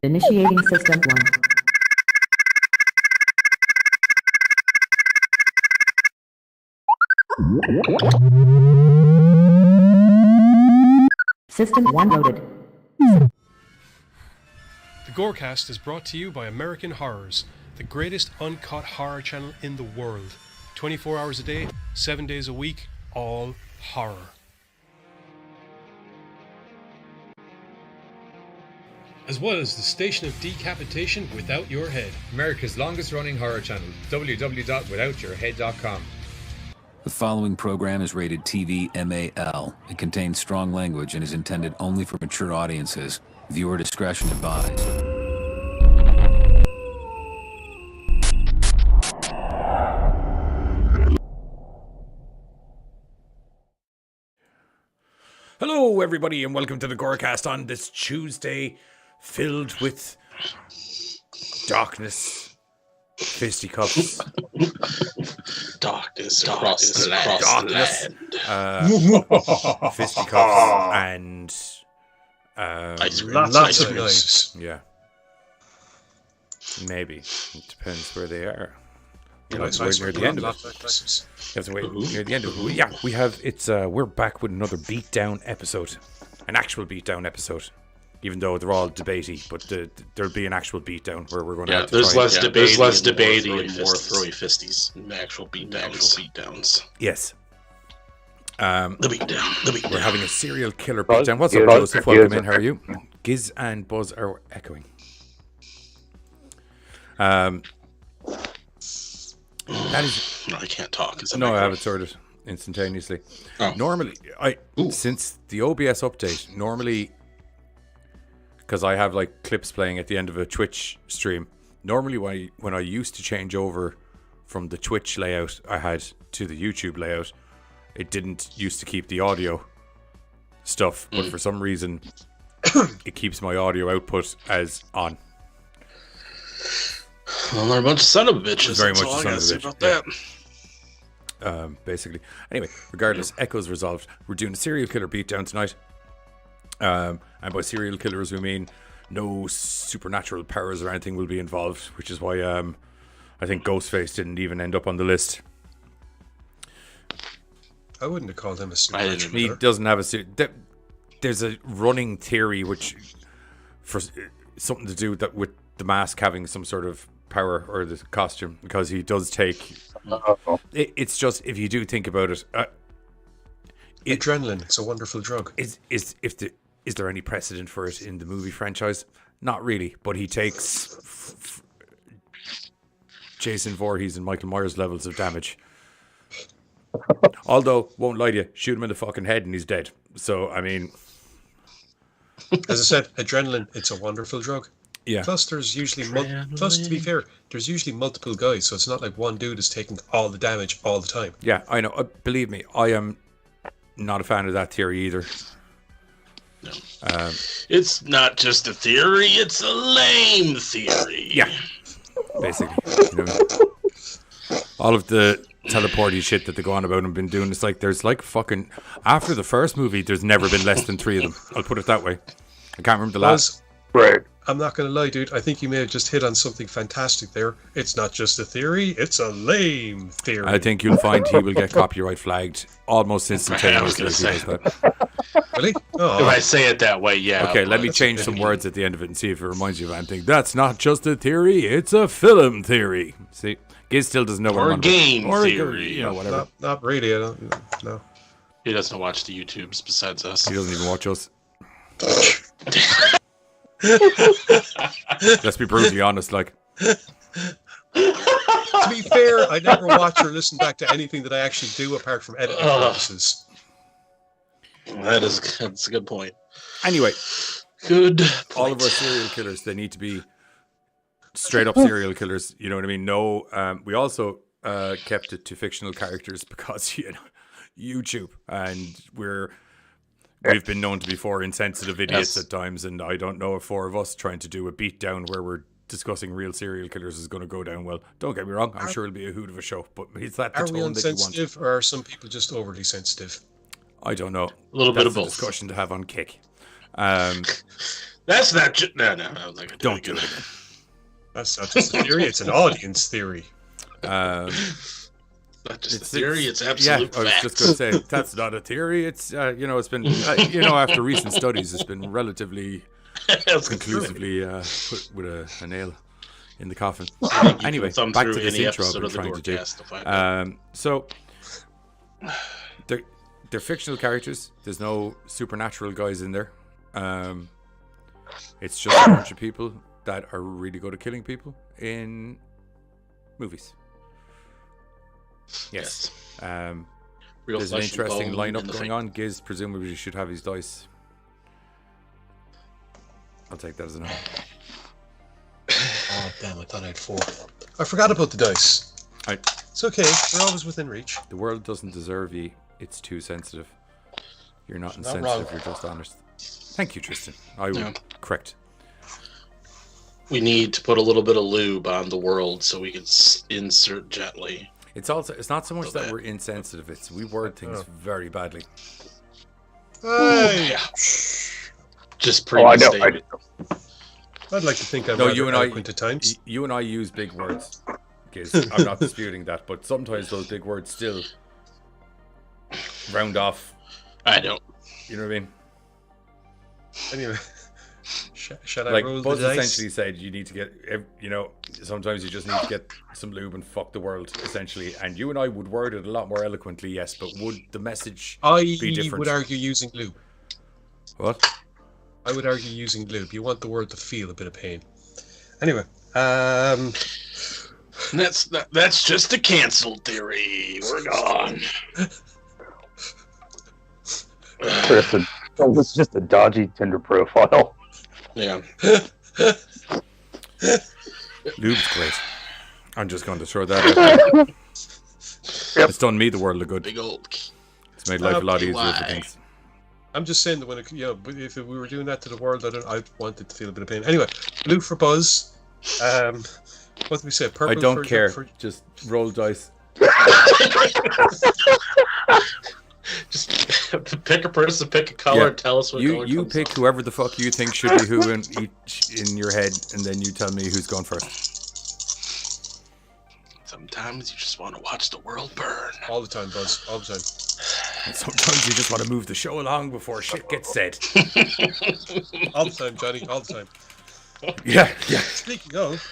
Initiating System 1. System 1 loaded. The Gorecast is brought to you by American Horrors, the greatest uncut horror channel in the world. 24 hours a day, 7 days a week, all horror. As well as the station of decapitation without your head. America's longest running horror channel, www.withoutyourhead.com. The following program is rated TV MAL. It contains strong language and is intended only for mature audiences. Viewer discretion advised. Hello, everybody, and welcome to the Gorecast on this Tuesday, filled with darkness, fisticuffs, darkness across the land. Fisticuffs, and lots of noises. Yeah, maybe it depends where they are. You have Nice, to wait nice, near the nice, end of nice, it. nice. You have to wait near the end of it. Yeah, we have. It's we're back with another Beatdown episode, an actual Beatdown episode. Even though they're all debatey, but there'll be an actual Beatdown where we're going to have to there's try. There's less debating and more throwy fisties. Actual beatdowns. Yes. The beatdown. We're having a serial killer beatdown. What's up, Joseph? Welcome in. How are you? Giz and Buzz are echoing. That is. No, I can't talk. No, I have it sorted instantaneously. Oh. Normally, since the OBS update, normally, because I have like clips playing at the end of a Twitch stream. Normally, when I used to change over from the Twitch layout I had to the YouTube layout, it didn't used to keep the audio stuff, but for some reason, it keeps my audio output as on. Well, they're a bunch of son of bitches. Very much That's all son I of gotta a say bitch, about that. Basically. Anyway, regardless, Echo's resolved. We're doing a serial killer beatdown tonight. And by serial killers, we mean no supernatural powers or anything will be involved, which is why I think Ghostface didn't even end up on the list. I wouldn't have called him a didn't. supernatural. He doesn't have a... There's a running theory which for something to do with the mask having some sort of power or the costume, because he does take... It's just, if you do think about it... Adrenaline, it's a wonderful drug. Is there any precedent for it in the movie franchise? Not really, but he takes Jason Voorhees and Michael Myers levels of damage. Although, won't lie to you, shoot him in the fucking head and he's dead. So, I mean... As I said, adrenaline, it's a wonderful drug. Yeah. Plus, there's usually... Plus, to be fair, there's usually multiple guys, so it's not like one dude is taking all the damage all the time. Yeah, I know. Believe me, I am not a fan of that theory either. No. It's not just a theory, it's a lame theory. Yeah. Basically. You know, all of the teleporty shit that they go on about and been doing, it's like there's like fucking... After the first movie, there's never been less than 3 of them. I'll put it that way. I can't remember the last... Right. I'm not going to lie, dude. I think you may have just hit on something fantastic there. It's not just a theory, it's a lame theory. I think you'll find he will get copyright flagged almost instantaneously if he does that. Really? Oh. If I say it that way, yeah. Okay, let me change some words at the end of it and see if it reminds you of anything. That's not just a theory, it's a film theory. See, Giz still doesn't know what Or I'm a game or theory. You know, whatever. Not really, I don't know. He doesn't watch the YouTubes besides us. He doesn't even watch us. Let's be brutally honest, like. To be fair, I never watch or listen back to anything that I actually do apart from editing purposes. That's a good point. Anyway, Good point. all of our serial killers, they need to be straight up serial killers. You know what I mean? No, we also kept it to fictional characters because, you know, YouTube, and we've been known to be 4 insensitive idiots at times, and I don't know if 4 of us trying to do a beatdown where we're discussing real serial killers is going to go down well. Don't get me wrong, I'm sure it'll be a hoot of a show, but is that the Are we tone that you want? insensitive, or are some people just overly sensitive? I don't know. A little bit That's of both. a discussion to have on Kick. That's not no. I'm not gonna Don't do it again. That's not just a theory, it's an audience theory. Not just a theory, it's absolute I was facts. just going to say, that's not a theory. It's, it's been, after recent studies, it's been relatively conclusively put with a nail in the coffin. Anyway, back to this intro I've been trying to do. So, they're fictional characters. There's no supernatural guys in there. It's just a bunch of people that are really good at killing people in movies. Yes. real There's an flesh and interesting bone in lineup the going face. on. Giz presumably should have his dice. I'll take that as a no. Oh, damn, I thought I had 4. I forgot about the dice. It's okay. They're always within reach. The world doesn't deserve you. It's too sensitive. You're not Not insensitive. wrong. You're just honest. Thank you, Tristan. I will correct. We need to put a little bit of lube on the world so we can insert gently. It's not so much that we're insensitive. It's we word things very badly. Hey! Just Oh, I know. pre-stated. I'd like to think I'm No, rather you and I- eloquent at times. You and I use big words. Giz. I'm not disputing that, but sometimes those big words still round off. I don't. You know what I mean? Anyway, shall I Like roll Buzz the dice? essentially said, you need to get, you know, sometimes you just need to get some lube and fuck the world, essentially. And you and I would word it a lot more eloquently, yes, but would the message I be different? would argue using lube. What? I would argue using lube. You want the word to feel a bit of pain. Anyway, That's just a canceled theory. We're gone. Tristan, oh, this is just a dodgy Tinder profile. Yeah. Lube's great. I'm just going to throw that out there. It's done me the world of good. Big old. It's made life a lot easier for LPY. things. I'm just saying that when it, but if we were doing that to the world, I wanted to feel a bit of pain. Anyway, blue for Buzz. What did we say? Purple. I don't for, care. For, Just roll dice. Just pick a person, pick a color, Yeah. tell us what color You comes pick up. whoever the fuck you think should be who in your head, and then you tell me who's going first. Sometimes you just want to watch the world burn. all the time, Buzz. All the time. And sometimes you just want to move the show along before shit gets said. All the time, Johnny. All the time. Yeah. Speaking of,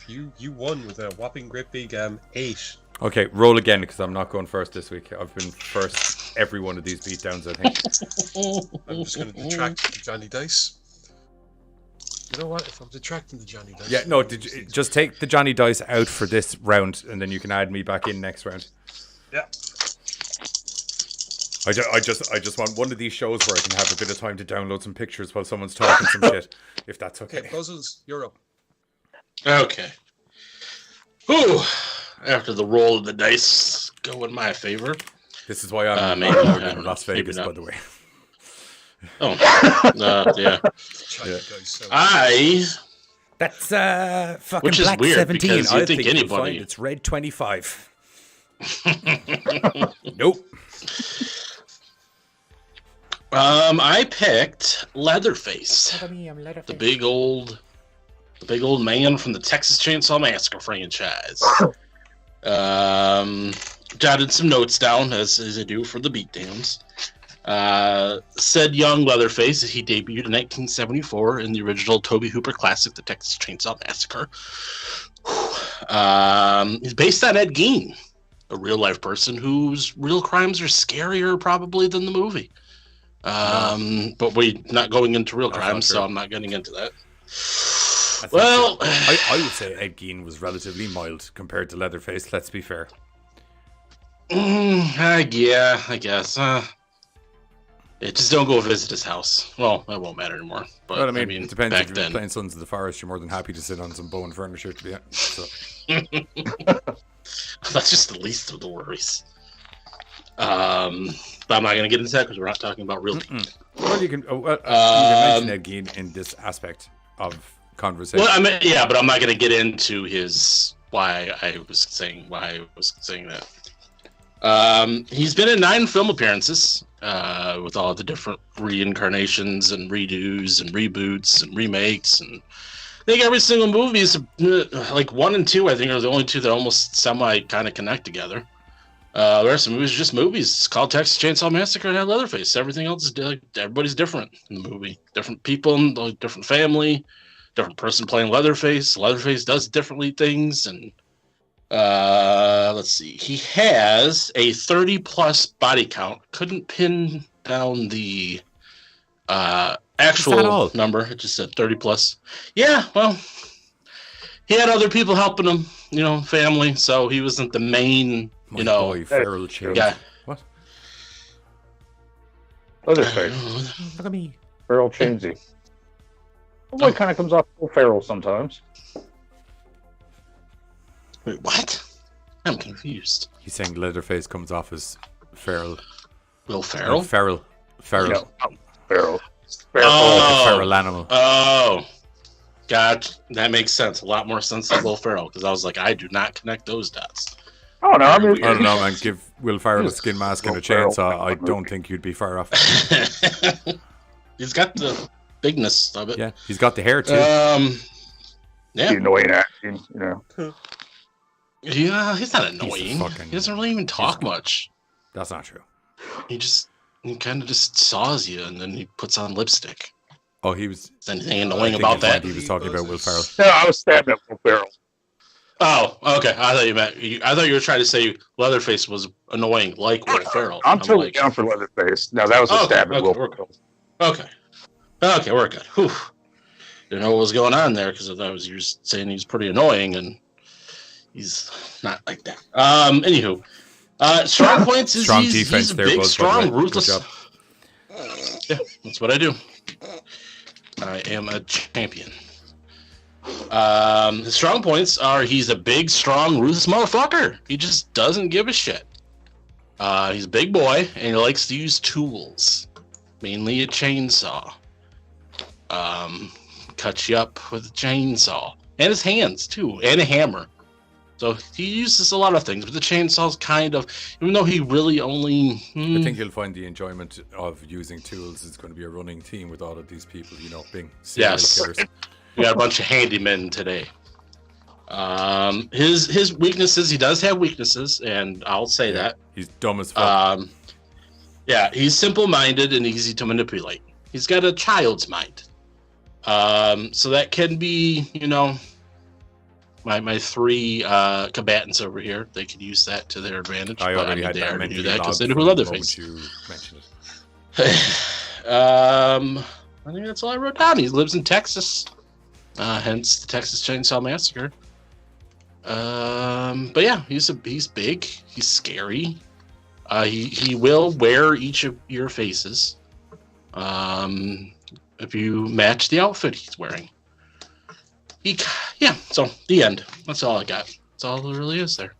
you won with a whopping great big 8. Okay, roll again because I'm not going first this week. I've been first every one of these beatdowns, I think. I'm just going to detract the Johnny dice. You know what? If I'm detracting the Johnny dice, Yeah, no, just take the Johnny dice out for this round, and then you can add me back in next round. Yeah. I just want one of these shows where I can have a bit of time to download some pictures while someone's talking some shit, if that's okay. Okay, Buzzles, you're up. Okay. Whew. After the roll of the dice go in my favor. This is why I'm Maybe, I don't in know, Las maybe Vegas, not. by the way. Oh. Yeah. Johnny dice. I That's fucking Which is black weird, 17. because you'd I think you'll anybody- find it's red 25. Nope. I picked Leatherface. The big old man from the Texas Chainsaw Massacre franchise. Jotted some notes down as I do for the beatdowns. Said young Leatherface, he debuted in 1974 in the original Tobe Hooper classic, The Texas Chainsaw Massacre. He's based on Ed Gein, a real-life person whose real crimes are scarier probably than the movie. But we're not going into real crimes, so I'm not getting into that. Well, I would say Ed Gein was relatively mild compared to Leatherface, let's be fair. I guess. Just don't go visit his house. Well, that won't matter anymore. But Well, I mean, it depends. back If you're then. playing Sons of the Forest, you're more than happy to sit on some bone furniture, to be honest. So. That's just the least of the worries. But I'm not going to get into that because we're not talking about real people. Well, you can mention Ed Gein in this aspect of conversation. Well, I mean, yeah, but I'm not going to get into why I was saying that. He's been in 9 film appearances with all the different reincarnations and redos and reboots and remakes, and I think every single movie is like 1 and 2. I think are the only 2 that almost semi kind of connect together. The rest of the movies are just movies. It's called Texas Chainsaw Massacre and had Leatherface. Everything else is everybody's different in the movie. Different people, different family, different person playing Leatherface. Leatherface does differently things, and let's see. He has a 30+ body count. Couldn't pin down the actual number. It just said 30+. Yeah, well, he had other people helping him, family, so he wasn't the main, My boy, feral change. yeah. What? Leatherface. Look at me. Feral Chainsy. The boy kind of comes off a little feral sometimes. Wait, what? I'm confused. He's saying Leatherface comes off as feral. Will Ferrell? Feral. Feral. No, feral. Oh. Like a feral animal. Oh, God, that makes sense. A lot more sense than Will Ferrell, because I was like, I do not connect those dots. Oh no, I mean, I don't know, man. Give Will Ferrell a skin mask and a Will Ferrell. chainsaw. I don't think you'd be far off. He's got the bigness of it. Yeah, he's got the hair too. the Yeah. annoying acting, you know. Yeah, he's not annoying. fucking- He doesn't really even talk much. That's not true. He kind of just saws you, and then he puts on lipstick. Oh, he was. Is anything I annoying think about his mind, that? He was talking about Will Ferrell. No, I was stabbing at Will Ferrell. Oh, okay. I thought you meant. I thought you were trying to say Leatherface was annoying, like Will Ferrell. I'm totally down for Leatherface. No, that was a stab at Will Ferrell. Okay. Okay, we're good. Whew. Didn't know what was going on there because I thought you were saying he's pretty annoying, and he's not like that. Anywho, strong points is Strong he's defense a there, big, Buzz, by the way. strong, Good ruthless. job. Yeah, that's what I do. I am a champion. His strong points are he's a big, strong, ruthless motherfucker. He just doesn't give a shit. He's a big boy, and he likes to use tools, mainly a chainsaw. Cuts you up with a chainsaw. And his hands, too, and a hammer. So he uses a lot of things, but the chainsaw's kind of, even though he really only... I think you'll find the enjoyment of using tools is going to be a running theme with all of these people, you know, being serial killers. We got a bunch of handymen today. His weaknesses, he does have weaknesses, and I'll say that. He's dumb as fuck. Yeah, he's simple-minded and easy to manipulate. He's got a child's mind. So that can be, you know, my three combatants over here. They could use that to their advantage. I already had they that already mentally knew that because they logged knew who from the Leatherface. moment you mentioned it. I think that's all I wrote down. He lives in Texas, hence the Texas Chainsaw Massacre. But yeah, he's big. He's scary. He will wear each of your faces. If you match the outfit he's wearing. So the end. That's all I got. That's all there really is there.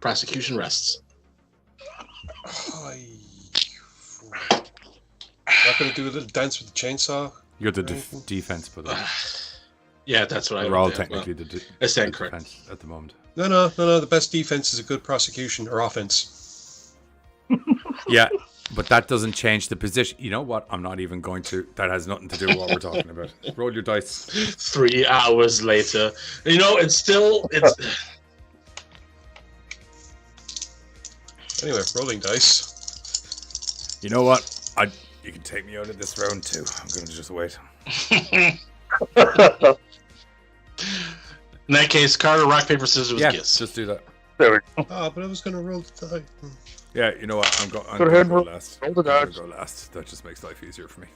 Prosecution rests. Not going to do a little dance with the chainsaw? You're the defense, by the way. Yeah, that's what I We're all would do. technically the I stand the correct. defense at the moment. No. The best defense is a good prosecution or offense. Yeah, but that doesn't change the position. You know what? I'm not even going to. That has nothing to do with what we're talking about. Roll your dice. 3 hours later. You know, it's Anyway, rolling dice. You know what? You can take me out of this round too. I'm going to just wait. in that case, Carter, rock, paper, scissors, Yeah, kiss. just do that. There we go. Ah, but I was going to roll the die. Yeah, you know what? I'm Go going ahead, to go roll- last. roll the I'm gonna dice. go last. That just makes life easier for me.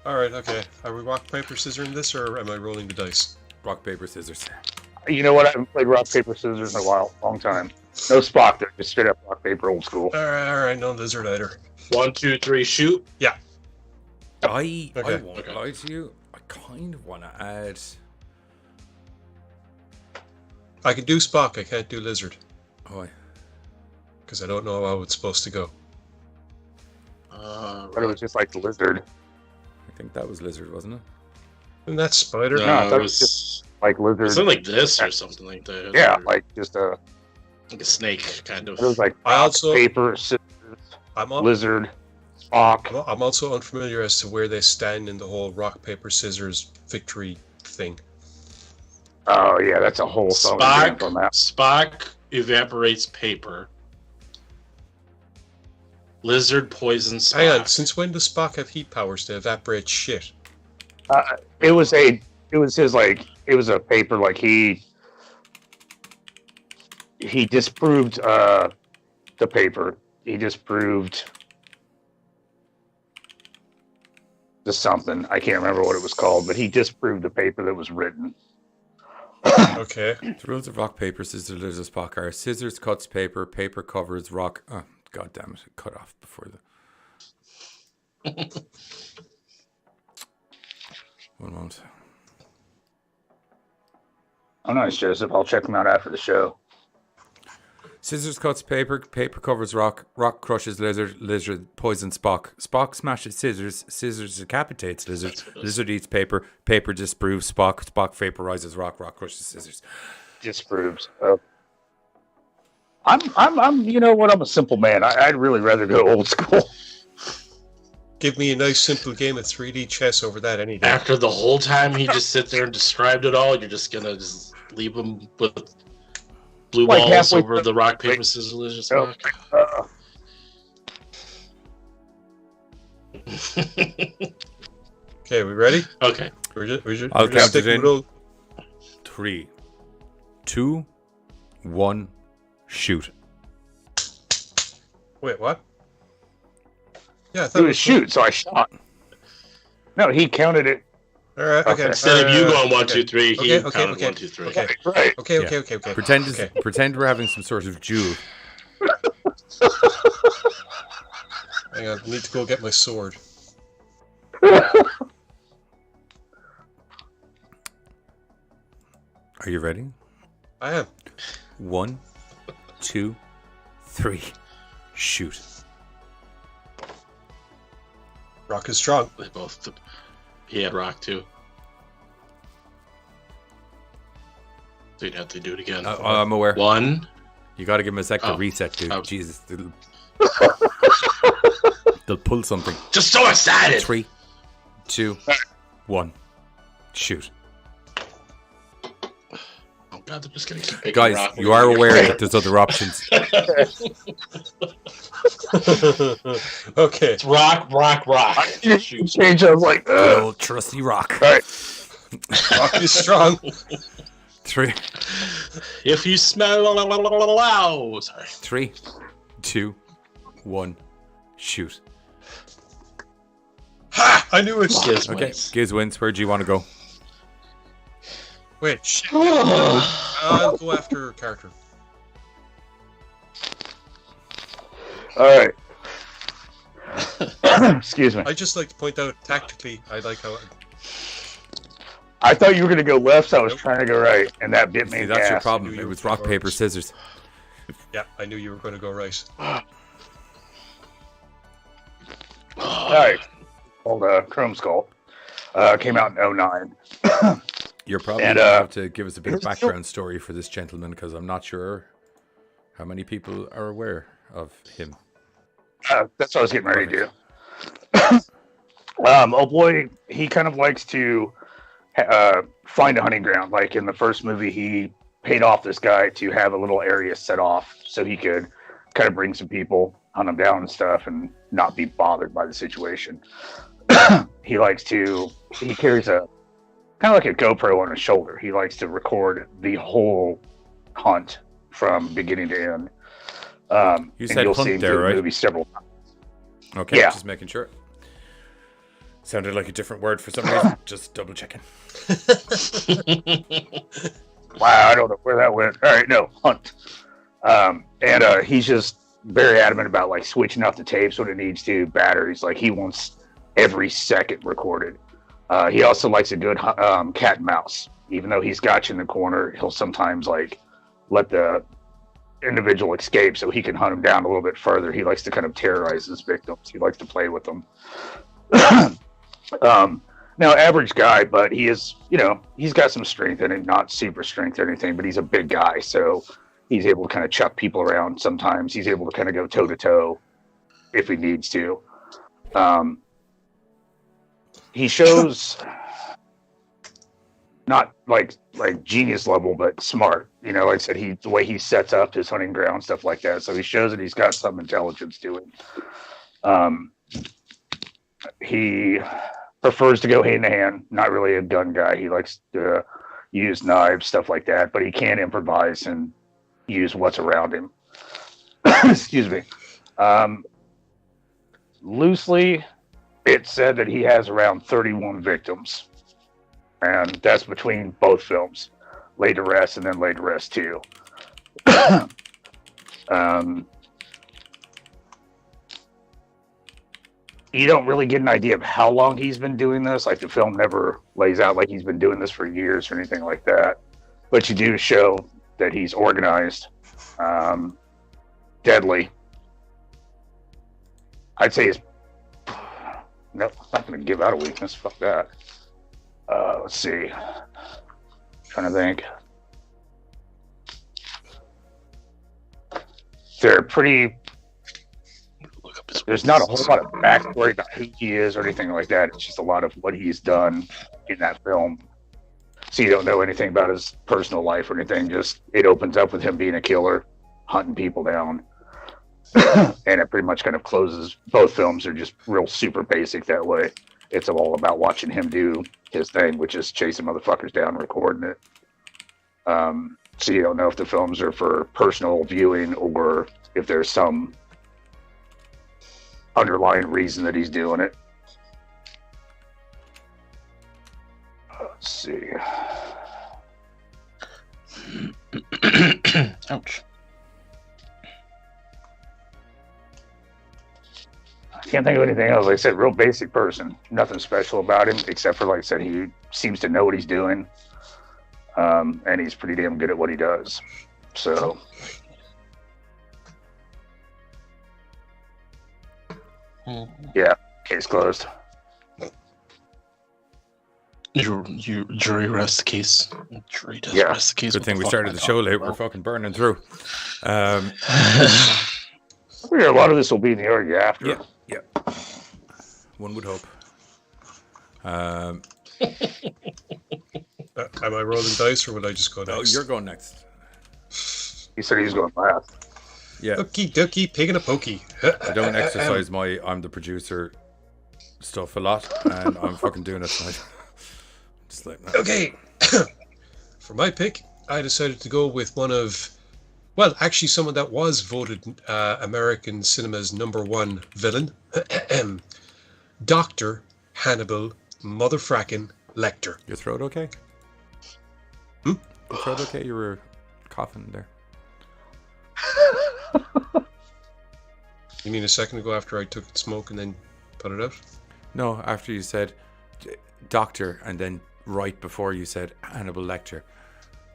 Alright, okay. Are we rock, paper, scissors in this, or am I rolling the dice? Rock, paper, scissors. You know what? I haven't played rock, paper, scissors in a while. Long time. No Spock there. Just straight up rock, paper, old school. Alright, no lizard either. 1, 2, 3, shoot. I Okay. won't lie to you. I kind of want to add. I can do Spock, I can't do lizard. Oh, Because I don't know how it's supposed to go. But it was just like the lizard. I think that was lizard, wasn't it? And that's spider. No, I thought it it was was Like lizard. something like this or something like that. Yeah, Or like just a. like a snake, kind of. It was like I also- paper, scissors, I'm lizard, Spock. I'm also unfamiliar as to where they stand in the whole rock, paper, scissors victory thing. Oh yeah, that's a whole song Spock, on that. Spock evaporates paper. Lizard poisons Spock. Hang on, since when does Spock have heat powers to evaporate shit? It was a paper like he disproved the paper. He disproved the something. I can't remember what it was called, but he disproved the paper that was written. Okay. The rules of rock, paper, scissors, lizard, Spock are scissors cuts paper, paper covers rock. Oh, God damn it. Cut off before the. 1 moment. Oh, nice, Joseph. I'll check them out after the show. Scissors cuts paper, paper covers rock, rock crushes lizard, lizard poisons Spock. Spock smashes scissors, scissors decapitates lizard, lizard eats paper, paper disproves Spock, Spock vaporizes rock, rock crushes scissors. Disproves. I'm. You know what? I'm a simple man. I'd really rather go old school. Give me a nice simple game of 3D chess over that any day. After the whole time he just sit there and described it all, you're just gonna just leave him with blue Like balls halfway over through- the rock, paper, scissors, lizard, Oh, Spock? Okay, we ready? Okay. I'll count it sticking in. with old- 3, 2, 1, shoot. Wait, what? Yeah, I thought it was shoot, so I shot. No, he counted it. All right, okay. Instead of you going 1, 2, 3, he okay, counted okay. 1, 2, 3. Okay. Right. Okay. Yeah. Pretend we're having some sort of duel. Hang on, I need to go get my sword. Are you ready? I am. 1, 2, 3, shoot. Rock is strong. They both. He had rock too. So you'd have to do it again. I'm aware. 1. You got to give him a sec to Oh. reset, dude. Oh. Jesus. They'll pull something. Just so excited. 3, 2, 1, shoot. Oh God, they're just gonna keep picking Guys, rock. you are aware that there's other options. Okay. It's rock. Change. I was like, Good old trusty rock. all right. Rock is strong. 3, If you smell, sorry. 3, 2, 1, shoot. Ha! I knew it. Giz Okay, wins. Giz wins. Where do you want to go? Wait, shit. I'll go after character. All right. Excuse me. I just like to point out tactically, I like how. I thought you were gonna go left, so I was trying to go right, and that bit me. See, in that's the your ass. problem. knew It you was were rock, going paper, first. scissors. Yeah, I knew you were going to go right. All right. Called Chrome Skull. Came out in 2009. You're probably And, going to have to give us a bit of background story for this gentleman, because I'm not sure how many people are aware of him. That's what I was getting ready to do. Oh boy, he kind of likes to find a hunting ground. Like in the first movie, he paid off this guy to have a little area set off so he could kind of bring some people, hunt them down and stuff, and not be bothered by the situation. He carries a kind of like a GoPro on his shoulder. He likes to record the whole hunt from beginning to end. You and said you'll hunt see him there, do the right? movie several times. Okay, Yeah. just making sure. Sounded like a different word for some reason. Just double checking. Wow, I don't know where that went. All right, no, hunt. And he's just very adamant about like switching out the tapes when it needs to, batteries. Like he wants every second recorded. He also likes a good cat and mouse. Even though he's got you in the corner, he'll sometimes like let the individual escape so he can hunt him down a little bit further. He likes to kind of terrorize his victims. He likes to play with them. Now, average guy, but he is, he's got some strength in it, not super strength or anything, but he's a big guy. So he's able to kind of chuck people around sometimes. He's able to kind of go toe to toe if he needs to. He shows not like genius level, but smart. Like I said, the way he sets up his hunting ground, stuff like that. So he shows that he's got some intelligence to him. He prefers to go hand to hand. Not really a gun guy. He likes to use knives, stuff like that. But he can improvise and use what's around him. Excuse me. Loosely, it said that he has around 31 victims, and that's between both films. laid to rest and then laid to rest too. You don't really get an idea of how long he's been doing this. Like, the film never lays out like he's been doing this for years or anything like that. But you do show that he's organized, deadly. I'd say he's... No, I'm not going to give out a weakness. Fuck that. Let's see. Trying to think. They're pretty... There's not a whole lot of backstory about who he is or anything like that. It's just a lot of what he's done in that film. So you don't know anything about his personal life or anything. Just it opens up with him being a killer, hunting people down. And it pretty much kind of closes. Both films are just real super basic that way. It's all about watching him do his thing, which is chasing motherfuckers down and recording it. So you don't know if the films are for personal viewing or if there's some underlying reason that he's doing it. Let's see. Ouch. I can't think of anything else. Like I said, real basic person. Nothing special about him, except for, like I said, he seems to know what he's doing. And he's pretty damn good at what he does. So... yeah, case closed. Jury rests the case. Jury does Yeah. rest the case. Good thing we started the show late. We're fucking burning through. I figure a lot of this will be in the area after. Yeah. One would hope. Am I rolling dice or would I just go next? Oh, you're going next. He said he was going last. Yeah. Okie dokie, pig and a pokey. I don't exercise my I'm the producer stuff a lot, and I'm fucking doing it tonight. Just like that. Okay. For my pick, I decided to go with one of, well, actually someone that was voted American cinema's #1 villain. Dr. Hannibal Motherfrackin' Lecter. Your throat okay? Hmm? Your throat okay? You were coughing there. You mean a second ago after I took the smoke and then put it out? No, after you said doctor, and then right before you said Hannibal Lecter,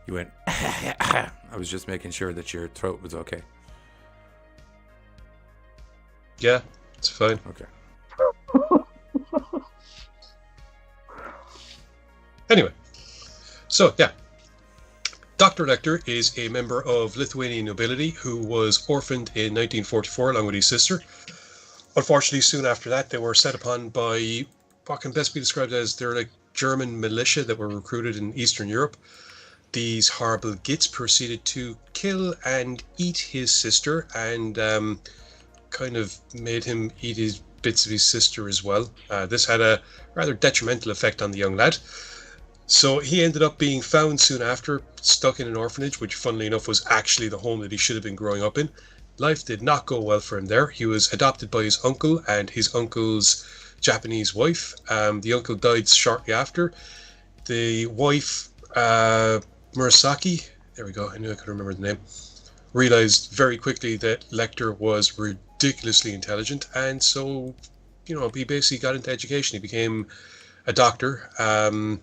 you went. I was just making sure that your throat was okay. Yeah, it's fine. Okay. Anyway, so yeah. Dr. Lecter is a member of Lithuanian nobility who was orphaned in 1944 along with his sister. Unfortunately, soon after that, they were set upon by what can best be described as they're like German militia that were recruited in Eastern Europe. These horrible gits proceeded to kill and eat his sister and kind of made him eat his bits of his sister as well. This had a rather detrimental effect on the young lad. So he ended up being found soon after, stuck in an orphanage, which funnily enough was actually the home that he should have been growing up in. Life did not go well for him there. He was adopted by his uncle and his uncle's Japanese wife. The uncle died shortly after. The wife, Murasaki, there we go, I knew I could remember the name, realized very quickly that Lecter was ridiculously intelligent, and so, you know, he basically got into education. He became a doctor. I'm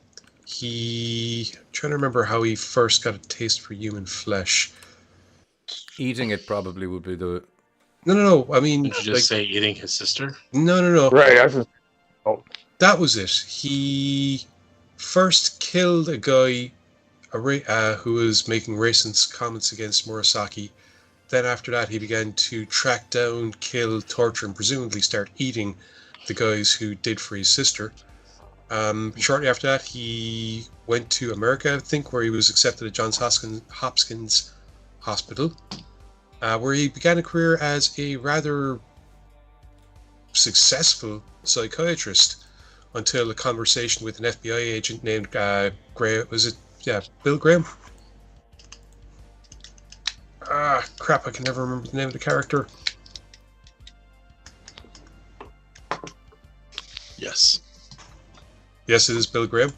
trying to remember how he first got a taste for human flesh. Eating it probably would be the... No. I mean, Did you just say eating his sister? No. Right. I was just, That was it. He first killed a guy who was making racist comments against Murasaki. Then after that, he began to track down, kill, torture, and presumably start eating the guys who did for his sister. Shortly after that, he went to America, I think, where he was accepted at Johns Hopkins Hospital, where he began a career as a rather successful psychiatrist until a conversation with an FBI agent named Bill Graham? Crap, I can never remember the name of the character. Yes. Yes, it is Bill Graham.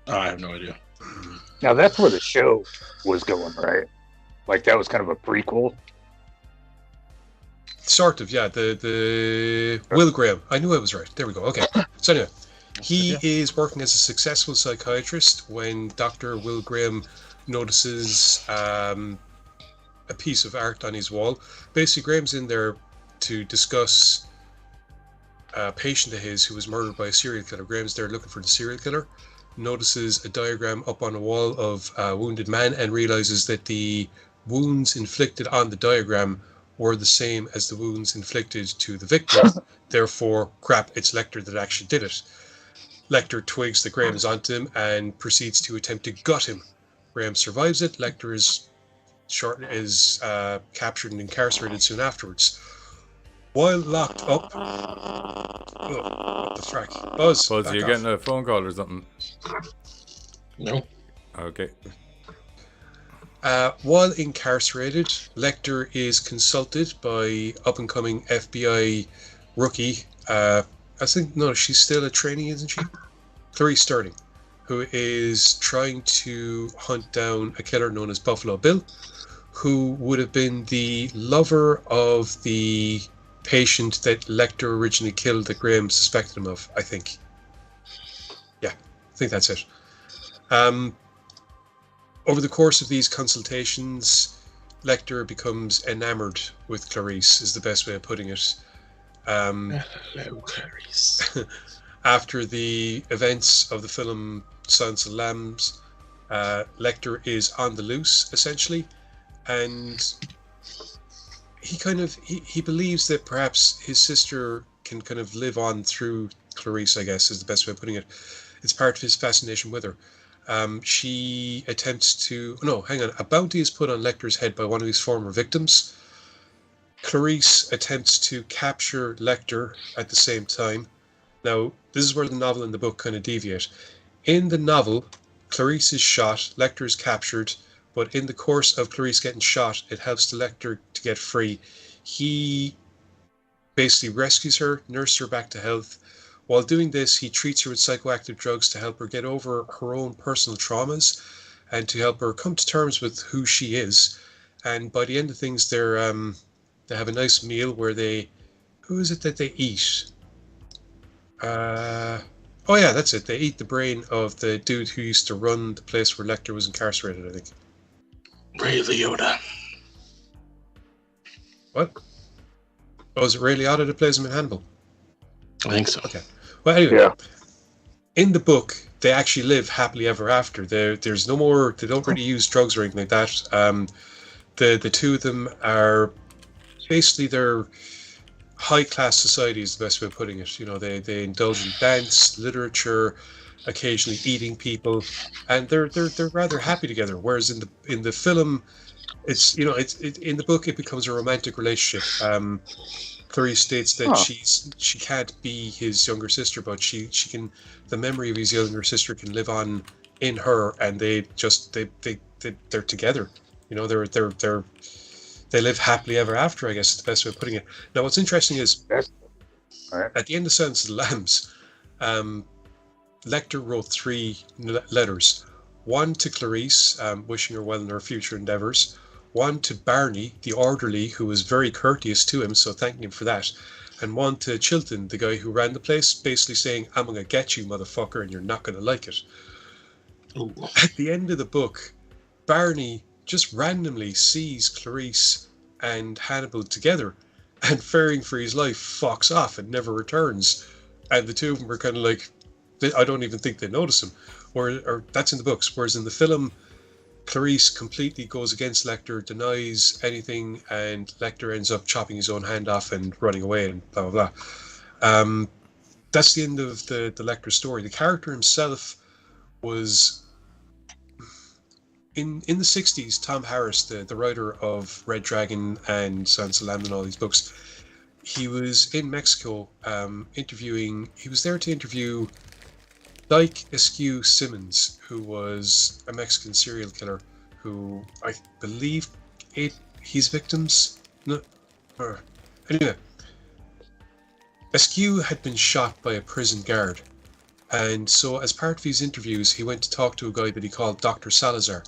I have no idea. Now that's where the show was going, right? Like that was kind of a prequel. Sort of, yeah. The Will Graham. I knew I was right. There we go. Okay. So anyway, he is working as a successful psychiatrist when Dr. Will Graham notices a piece of art on his wall. Basically, Graham's in there to discuss a patient of his who was murdered by a serial killer. Graham's there looking for the serial killer, notices a diagram up on a wall of a wounded man, and realizes that the wounds inflicted on the diagram were the same as the wounds inflicted to the victim. Therefore, crap, it's Lecter that actually did it. Lecter twigs that Graham is onto him and proceeds to attempt to gut him. Graham survives it. Lecter is captured and incarcerated soon afterwards. While locked up... Oh, what the frack? Buzz, Buzz, back you're off. getting a phone call or something? No. Okay. While incarcerated, Lecter is consulted by up-and-coming FBI rookie. She's still a trainee, isn't she? Clarice Sterling, who is trying to hunt down a killer known as Buffalo Bill, who would have been the lover of the patient that Lecter originally killed that Graham suspected him of, I think. Yeah, I think that's it. Over the course of these consultations, Lecter becomes enamored with Clarice, is the best way of putting it. Hello, Clarice. After the events of the film Silence of the Lambs, Lecter is on the loose, essentially, and he believes that perhaps his sister can kind of live on through Clarice, I guess, is the best way of putting it. It's part of his fascination with her. She attempts to... No, hang on. A bounty is put on Lecter's head by one of his former victims. Clarice attempts to capture Lecter at the same time. Now, this is where the novel and the book kind of deviate. In the novel, Clarice is shot, Lecter is captured, but in the course of Clarice getting shot, it helps the Lecter to get free. He basically rescues her, nurses her back to health. While doing this, he treats her with psychoactive drugs to help her get over her own personal traumas and to help her come to terms with who she is. And by the end of things, they have a nice meal where they... Who is it that they eat? Oh yeah, that's it. They eat the brain of the dude who used to run the place where Lecter was incarcerated, I think. Ray Liotta. What? Oh, is it Ray Liotta that plays him in Hannibal? I think so. Okay. Well, anyway, Yeah. in the book, they actually live happily ever after. There's no more... They don't really use drugs or anything like that. The two of them are... Basically, they're high-class society is the best way of putting it. You know, they indulge in dance, literature, occasionally eating people, and they're rather happy together. Whereas in the film, it's in the book it becomes a romantic relationship. Clarice states that she can't be his younger sister, but she can. The memory of his younger sister can live on in her, and they're together. You know, they live happily ever after, I guess is the best way of putting it. Now, what's interesting is, at the end of Silence of the Lambs, Lecter wrote 3 letters. One to Clarice, wishing her well in her future endeavours. One to Barney, the orderly, who was very courteous to him, so thanking him for that. And one to Chilton, the guy who ran the place, basically saying, I'm going to get you, motherfucker, and you're not going to like it. Ooh. At the end of the book, Barney just randomly sees Clarice and Hannibal together, and fearing for his life, fucks off and never returns. And the two of them are kind of like, I don't even think they notice him. Or that's in the books. Whereas in the film, Clarice completely goes against Lecter, denies anything, and Lecter ends up chopping his own hand off and running away and blah, blah, blah. That's the end of the Lecter story. The character himself was... In the 60s, Tom Harris, the writer of Red Dragon and Silence of the Lambs and all these books, he was in Mexico interviewing... He was there to interview Dyke Eskew Simmons, who was a Mexican serial killer who I believe ate his victims. No, anyway, Eskew had been shot by a prison guard, And so as part of his interviews, he went to talk to a guy that he called Dr. Salazar.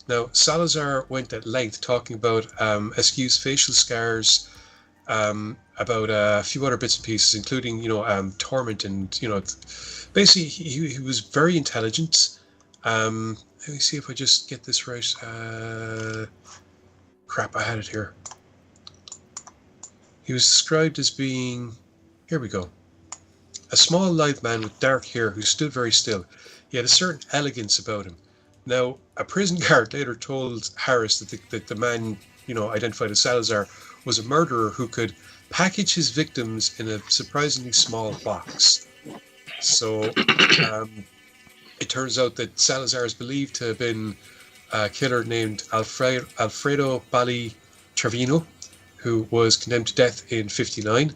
Now, Salazar went at length talking about Askew's facial scars, about a few other bits and pieces, including, torment and, basically he was very intelligent. Let me see if I just get this right. Crap, I had it here. He was described as being, here we go, a small, lithe man with dark hair who stood very still. He had a certain elegance about him. Now, a prison guard later told Harris that the man, identified as Salazar, was a murderer who could package his victims in a surprisingly small box. So, it turns out that Salazar is believed to have been a killer named Alfredo Bali Trevino, who was condemned to death in '59.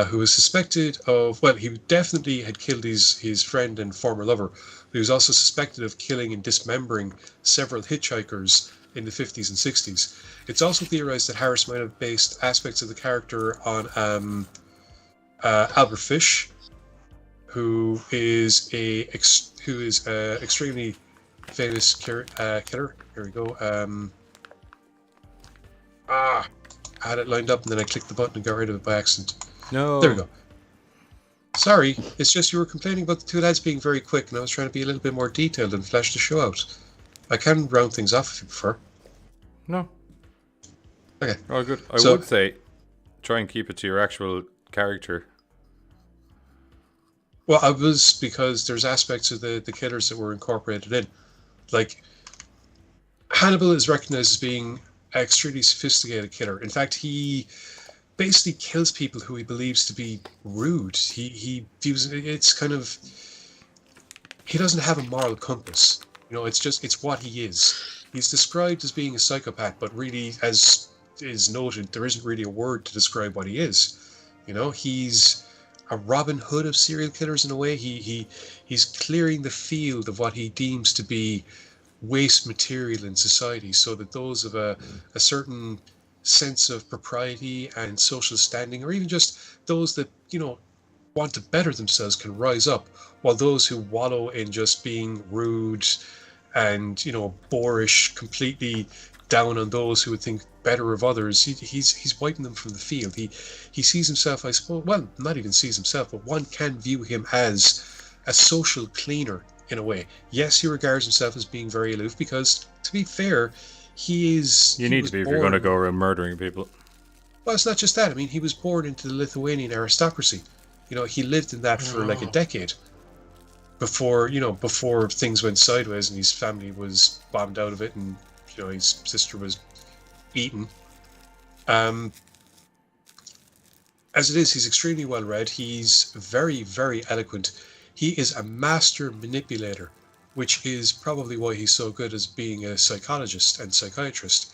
Who was suspected of, he definitely had killed his friend and former lover, but he was also suspected of killing and dismembering several hitchhikers in the 50s and 60s. It's also theorized that Harris might have based aspects of the character on Albert Fish, who is extremely famous killer. Here we go. I had it lined up and then I clicked the button and got rid of it by accident. No. There we go. Sorry, it's just you were complaining about the two lads being very quick, and I was trying to be a little bit more detailed and flesh the show out. I can round things off if you prefer. No. Okay. Oh, good. I would say try and keep it to your actual character. Well, because there's aspects of the killers that were incorporated in. Like, Hannibal is recognized as being an extremely sophisticated killer. In fact, he basically kills people who he believes to be rude. He doesn't have a moral compass. It's what he is. He's described as being a psychopath, but really, as is noted, there isn't really a word to describe what he is. He's a Robin Hood of serial killers in a way. He's clearing the field of what he deems to be waste material in society, so that those of a certain sense of propriety and social standing, or even just those that want to better themselves, can rise up, while those who wallow in just being rude and boorish, completely down on those who would think better of others, he's wiping them from the field. He sees himself, I suppose, well, not even sees himself, but one can view him as a social cleaner in a way. Yes, he regards himself as being very aloof, because, to be fair, he need to be if you're going to go around murdering people. Well, it's not just that. I mean, he was born into the Lithuanian aristocracy. He lived in that for like a decade before things went sideways and his family was bombed out of it, and his sister was beaten. As it is, he's extremely well read. He's very, very eloquent. He is a master manipulator, which is probably why he's so good as being a psychologist and psychiatrist.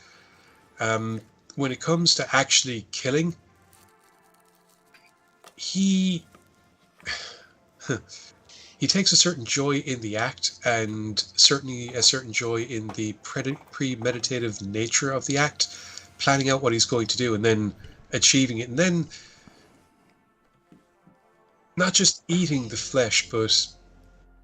When it comes to actually killing, he takes a certain joy in the act, and certainly a certain joy in the premeditative nature of the act, planning out what he's going to do and then achieving it, and then not just eating the flesh, but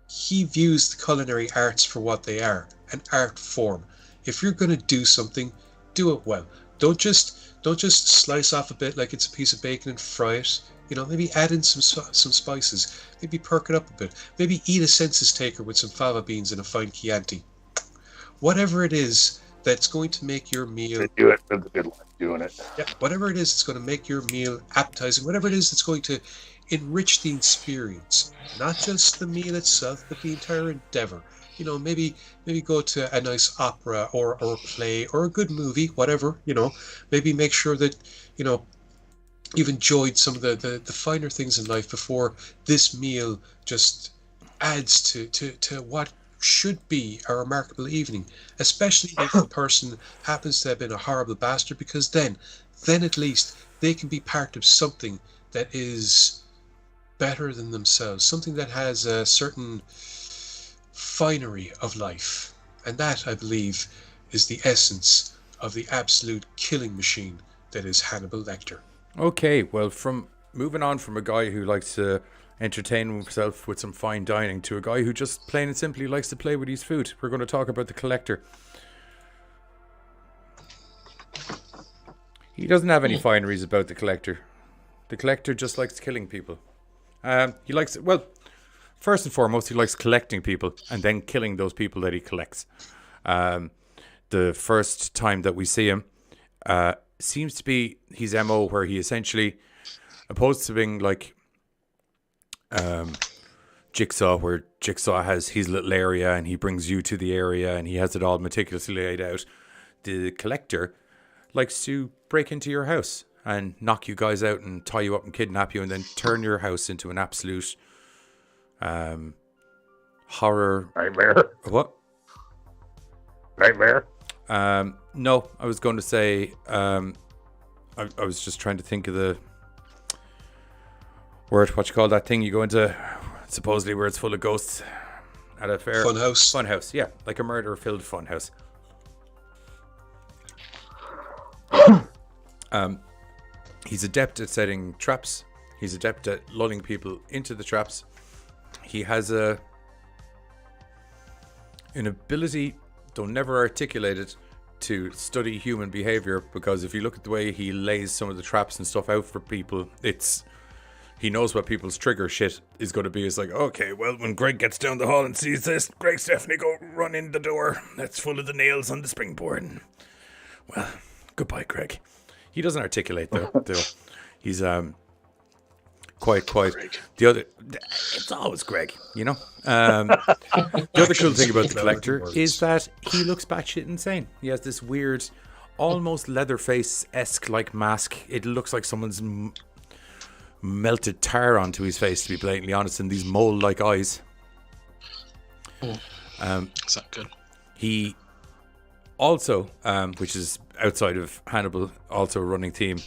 he views the culinary arts for what they are, an art form. If you're going to do something, do it well. Don't just slice off a bit like it's a piece of bacon and fry it. Maybe add in some spices. Maybe perk it up a bit. Maybe eat a census taker with some fava beans and a fine Chianti. Whatever it is that's going to make your meal... They do it for the good life, doing it. Yeah, whatever it is that's going to make your meal appetizing. Whatever it is that's going to enrich the experience. Not just the meal itself, but the entire endeavor. Maybe go to a nice opera or a play or a good movie, whatever. Maybe make sure that you've enjoyed some of the finer things in life before this meal just adds to what should be a remarkable evening, especially if the person happens to have been a horrible bastard, because then at least they can be part of something that is better than themselves, something that has a certain finery of life. And that, I believe, is the essence of the absolute killing machine that is Hannibal Lecter. Okay, well, from moving on from a guy who likes to entertain himself with some fine dining to a guy who just plain and simply likes to play with his food. We're going to talk about the collector. He doesn't have any fineries about the collector. The collector just likes killing people. He likes, well, first and foremost, he likes collecting people and then killing those people that he collects. The first time that we see him seems to be his MO, where he essentially, opposed to being like Jigsaw, where Jigsaw has his little area and he brings you to the area and he has it all meticulously laid out. The collector likes to break into your house and knock you guys out and tie you up and kidnap you and then turn your house into an absolute horror Nightmare. What? Nightmare. No, I was going to say I was just trying to think of the word, what you call that thing you go into supposedly where it's full of ghosts at a fair. Funhouse. Funhouse, yeah, like a murder-filled funhouse. He's adept at setting traps. He's adept at lulling people into the traps. He has an ability, though never articulated, to study human behavior, because if you look at the way he lays some of the traps and stuff out for people, he knows what people's trigger shit is going to be. It's like, okay, well, when Greg gets down the hall and sees this, Greg, Stephanie, go run in the door. That's full of the nails on the springboard. Well, goodbye, Greg. He doesn't articulate though. He's quite. The other, it's always Greg, you know. The other cool thing about the collector is that he looks batshit insane. He has this weird, almost Leatherface-esque like mask. It looks like someone's melted tar onto his face, to be blatantly honest, and these mole-like eyes. It's not good. He also, which is outside of Hannibal, also a running theme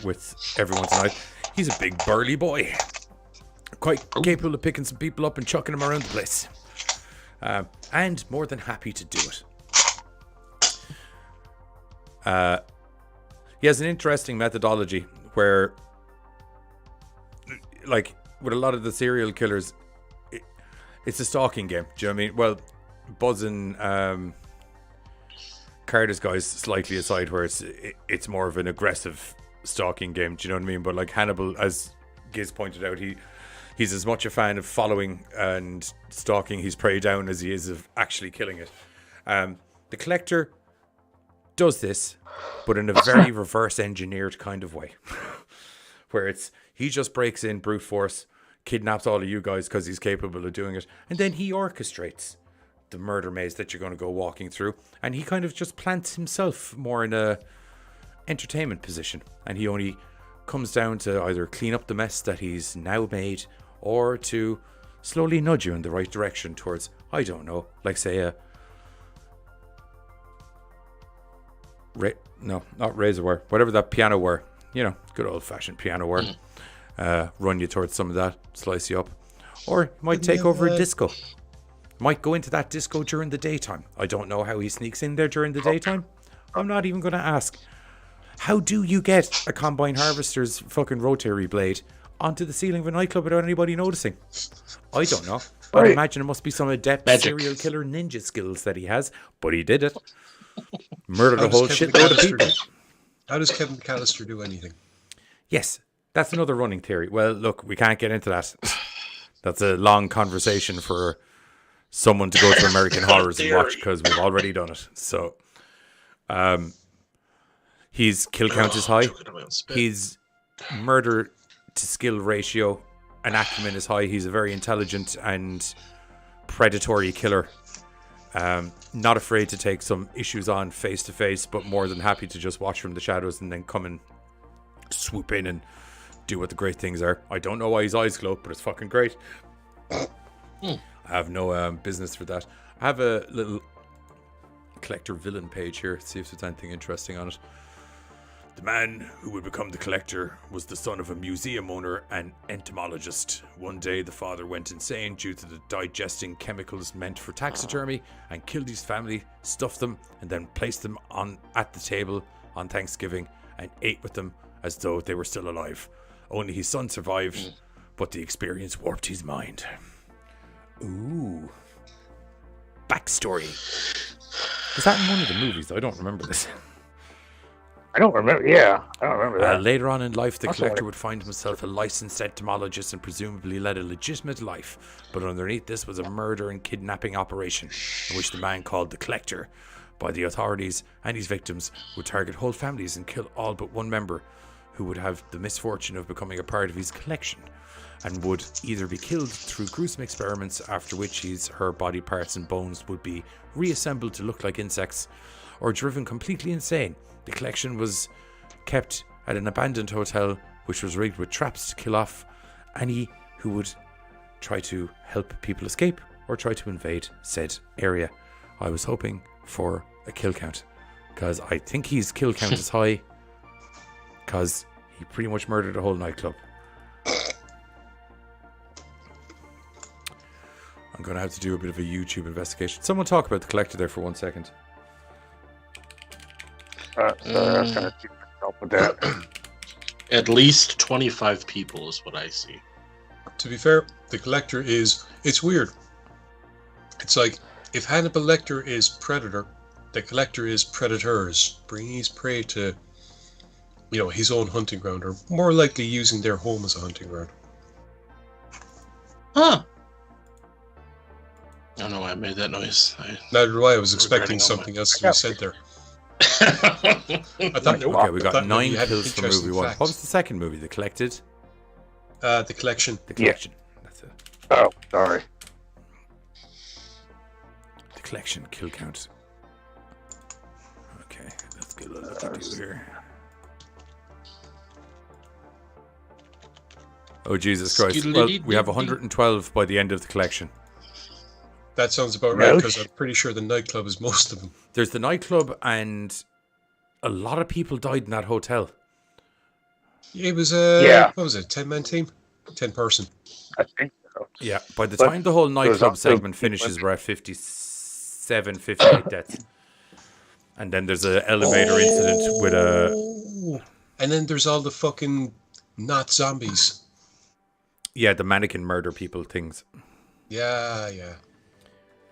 with everyone tonight. He's a big burly boy, quite capable of picking some people up and chucking them around the place, and more than happy to do it. He has an interesting methodology where, like with a lot of the serial killers, it's a stalking game. Do you know what I mean? Well, Buzz and Carter's guys slightly aside, where it's more of an aggressive stalking game. Do you know what I mean? But like Hannibal, as Giz pointed out, he's as much a fan of following and stalking his prey down as he is of actually killing it. The collector does this, but in a very reverse engineered kind of way, where he just breaks in brute force, kidnaps all of you guys because he's capable of doing it, and then he orchestrates the murder maze that you're going to go walking through, and he kind of just plants himself more in a entertainment position, and he only comes down to either clean up the mess that he's now made or to slowly nudge you in the right direction towards, I don't know, like say not razor wire, whatever that piano wire, you know, good old fashioned piano wire. Run you towards some of that, slice you up, or he might take over a disco. Might go into that disco during the daytime. I don't know how he sneaks in there during the daytime. I'm not even going to ask. How do you get a combine harvester's fucking rotary blade onto the ceiling of a nightclub without anybody noticing? I don't know. But I imagine it must be some adept serial killer ninja skills that he has. But he did it. Murdered a whole shitload of people. How does Kevin McAllister do anything? Yes, that's another running theory. Well, look, we can't get into that. That's a long conversation for someone to go to American Horrors and watch, because we've already done it. So, his kill count is high. His murder to skill ratio and acumen is high. He's a very intelligent and predatory killer. Not afraid to take some issues on face to face, but more than happy to just watch from the shadows and then come and swoop in and do what the great things are. I don't know why his eyes glow, but it's fucking great. I have no business for that. I have a little collector villain page here. See if there's anything interesting on it. The man who would become the collector was the son of a museum owner and entomologist. One day the father went insane due to the digesting chemicals meant for taxidermy and killed his family, stuffed them, and then placed them at the table on Thanksgiving and ate with them as though they were still alive. Only his son survived, but the experience warped his mind. Ooh. Backstory. Was that in one of the movies? I don't remember this. I don't remember. Yeah, I don't remember that. Later on in life, the That's collector all right. would find himself a licensed entomologist and presumably led a legitimate life. But underneath this was a murder and kidnapping operation, in which the man called the collector, by the authorities and his victims, would target whole families and kill all but one member, who would have the misfortune of becoming a part of his collection, and would either be killed through gruesome experiments, after which her body parts and bones would be reassembled to look like insects, or driven completely insane. The collection was kept at an abandoned hotel, which was rigged with traps to kill off any who would try to help people escape or try to invade said area. I was hoping for a kill count, because I think his kill count is high, because he pretty much murdered a whole nightclub. I'm going to have to do a bit of a YouTube investigation. Someone talk about the collector there for 1 second. Sorry, I was trying to help with that. At least 25 people is what I see. To be fair, the collector it's weird. It's like, if Hannibal Lecter is Predator, the collector is Predators, bringing his prey to, his own hunting ground, or more likely using their home as a hunting ground. Huh. I don't know why I made that noise. Neither do I. I was expecting Regretting all something else to be said there. I thought, Okay, we got maybe 9 you had kills for interesting movie 1. facts. What was the second movie? The Collected? The collection. The Collection. That's it. Oh, sorry. The Collection kill count. Okay, let's get a look at do here. Oh, Jesus Christ. Well, we have 112 by the end of the collection. That sounds about right, Ouch. because I'm pretty sure the nightclub is most of them. There's the nightclub, and a lot of people died in that hotel. It was Yeah. what was it, 10-man team? 10-person. I think so. Yeah, by the But time the whole nightclub also- segment finishes, we're at 57, 58 deaths. And then there's an elevator incident with a... And then there's all the fucking not zombies. Yeah, the mannequin murder people things. Yeah.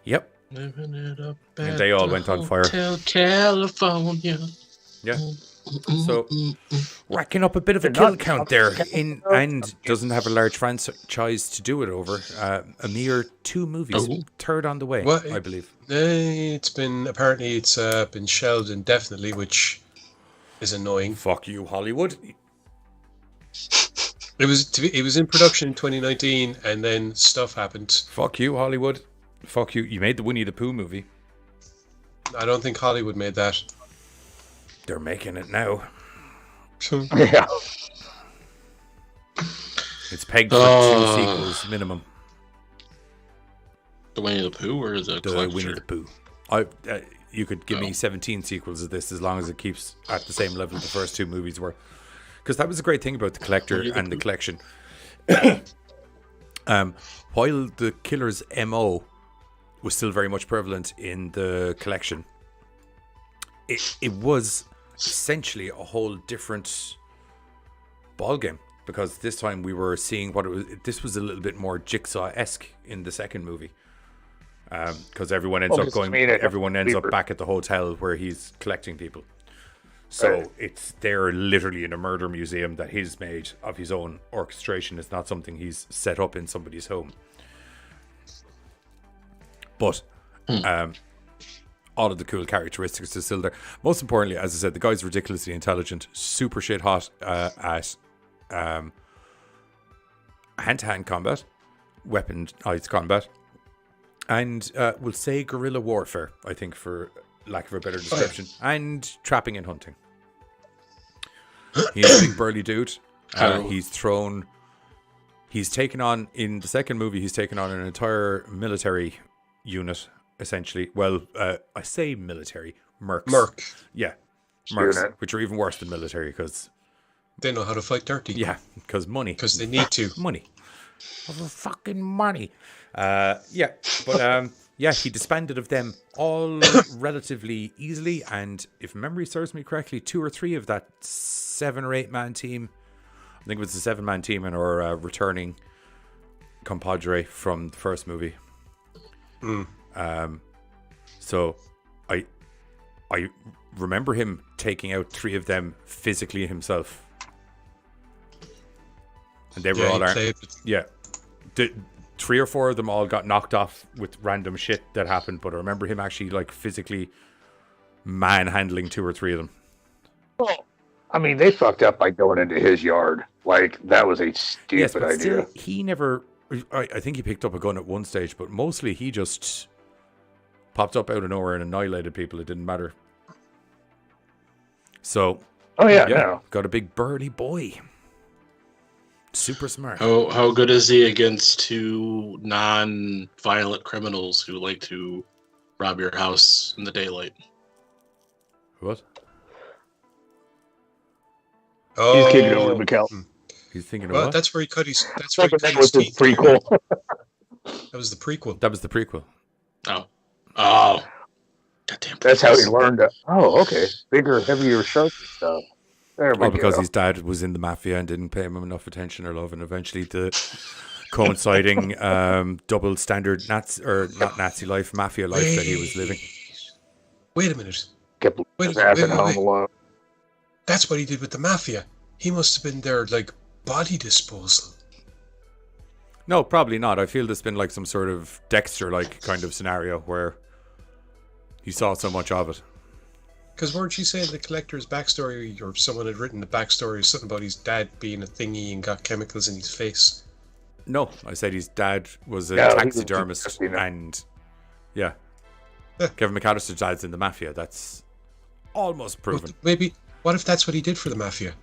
Yep. Living it up And at they all the went on fire. Hotel California. Yeah. So, racking up a bit of a They're kill not count there, and doesn't have a large franchise to do it over. A mere 2 movies, Oh. third on the way, What? I believe. It's been shelved indefinitely, which is annoying. Fuck you, Hollywood. It was in production in 2019, and then stuff happened. Fuck you, Hollywood. Fuck you. You made the Winnie the Pooh movie. I don't think Hollywood made that. They're making it now. Yeah. It's pegged for 2 sequels minimum. The Winnie the Pooh or the The collector? Winnie the Pooh. You could give me 17 sequels of this as long as it keeps at the same level the first 2 movies were. Because that was the great thing about the collector and the collection. While the killer's MO was still very much prevalent in the collection, it was essentially a whole different ballgame. Because this time we were seeing what it was. This was a little bit more Jigsaw-esque in the second movie. Because everyone ends up going. Everyone ends up back at the hotel where he's collecting people. So they're literally in a murder museum that he's made of his own orchestration. It's not something he's set up in somebody's home. But all of the cool characteristics are still there. Most importantly, as I said, the guy's ridiculously intelligent, super shit hot at hand-to-hand combat, weaponized combat, and we'll say guerrilla warfare, I think, for lack of a better description, and trapping and hunting. He's a big burly dude. He's taken on, in the second movie, he's taken on an entire military unit, essentially. Well, I say military, mercs. Merc. Yeah, mercs, Unit. which are even worse than military, because, They know how to fight dirty. yeah, because money. Because they need to. Money. Fucking money. Yeah, but yeah, he disbanded of them all relatively easily, and if memory serves me correctly, 2 or 3 of that 7 or 8 man team, I think it was a 7-man team, and our returning compadre from the first movie. So I remember him taking out 3 of them physically himself. And they were all armed. Yeah. 3 or 4 of them all got knocked off with random shit that happened, but I remember him actually like physically manhandling 2 or 3 of them. Well, I mean, they fucked up by going into his yard. Like, that was a stupid idea. Still, he never... I think he picked up a gun at one stage, but mostly he just popped up out of nowhere and annihilated people. It didn't matter. So... Oh, yeah, no. Got a big burly boy. Super smart. How good is he against 2 non-violent criminals who like to rob your house in the daylight? What? Oh, he's kicking over McAllen. He's thinking well, of what? that's where he cut his. That's where he cut That was his the teeth. prequel. That was the prequel. That was the prequel. Oh. Goddamn. That's how he learned it. Oh, okay. Bigger, heavier, sharper stuff. There we go. Because his dad was in the mafia and didn't pay him enough attention or love, and eventually the coinciding double standard not Nazi life, mafia life that he was living. Wait a minute. Kept his ass at home alone. That's what he did with the mafia. He must have been their like body disposal. No, probably not. I feel there's been like some sort of Dexter-like kind of scenario where he saw so much of it. Because weren't you saying the collector's backstory, or someone had written the backstory, something about his dad being a thingy and got chemicals in his face? No, I said his dad was a Yeah, taxidermist, and Yeah. Kevin McAllister's dad's in the mafia. That's almost proven. Maybe. What if that's what he did for the mafia?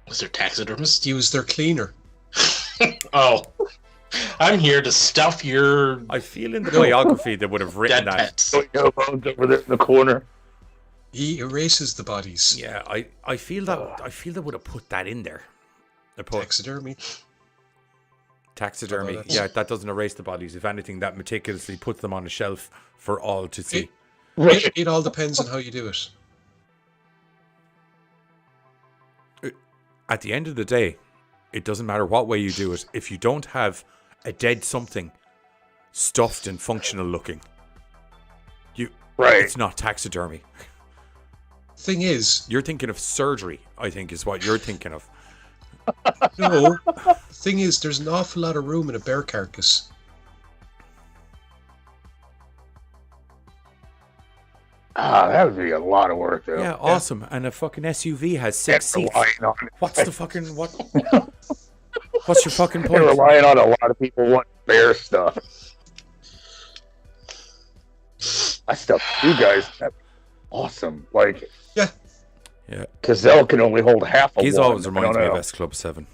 Was there taxidermist? He was their cleaner. Oh. I'm here to stuff your I feel in the biography they would have written dead that. pets. No bones over there in the corner. He erases the bodies. Yeah, I feel they would have put that in there. Taxidermy. Taxidermy. Oh, that's- Yeah, that doesn't erase the bodies. If anything, that meticulously puts them on a shelf for all to see. It all depends on how you do it. At the end of the day, it doesn't matter what way you do it. If you don't have a dead something stuffed and functional looking, it's not taxidermy. Thing is, You're thinking of surgery, I think, is what you're thinking of. no. Thing is, there's an awful lot of room in a bear carcass. That would be a lot of work, though. Yeah, awesome. And a fucking SUV has 6 seats. Relying on it. What's the fucking what? What's your fucking They're point? relying on a lot of people wanting bear stuff. That stuff, you guys, that's awesome. Like, Yeah. Yeah. Cazelle can only hold half of He's one. always I reminds don't me of know. S Club 7.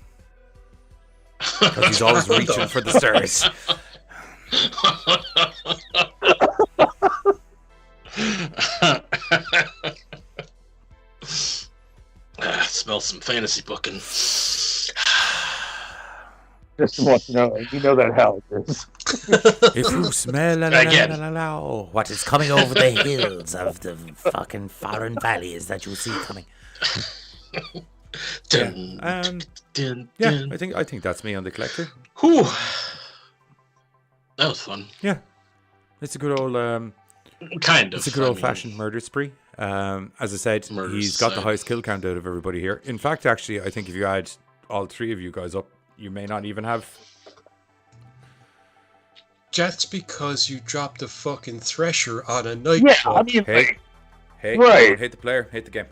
Because he's always reaching for the stairs. Smell some fantasy booking. Just want to know, you know that how it is. If you smell What is coming over the hills of the fucking foreign valleys that you see coming. Dun, dun, yeah, dun. I think that's me on the collector. Whew. That was fun. Yeah. It's a good old Kind of. it's a good I old mean, fashioned murder spree. As I said, Murder he's got the side. highest kill count out of everybody here. In fact, actually, I think if you add all 3 of you guys up, you may not even have. That's because you dropped a fucking thresher on a Yeah, nightclub. I mean, Hey, hey, Right. don't hate the player, hate the game.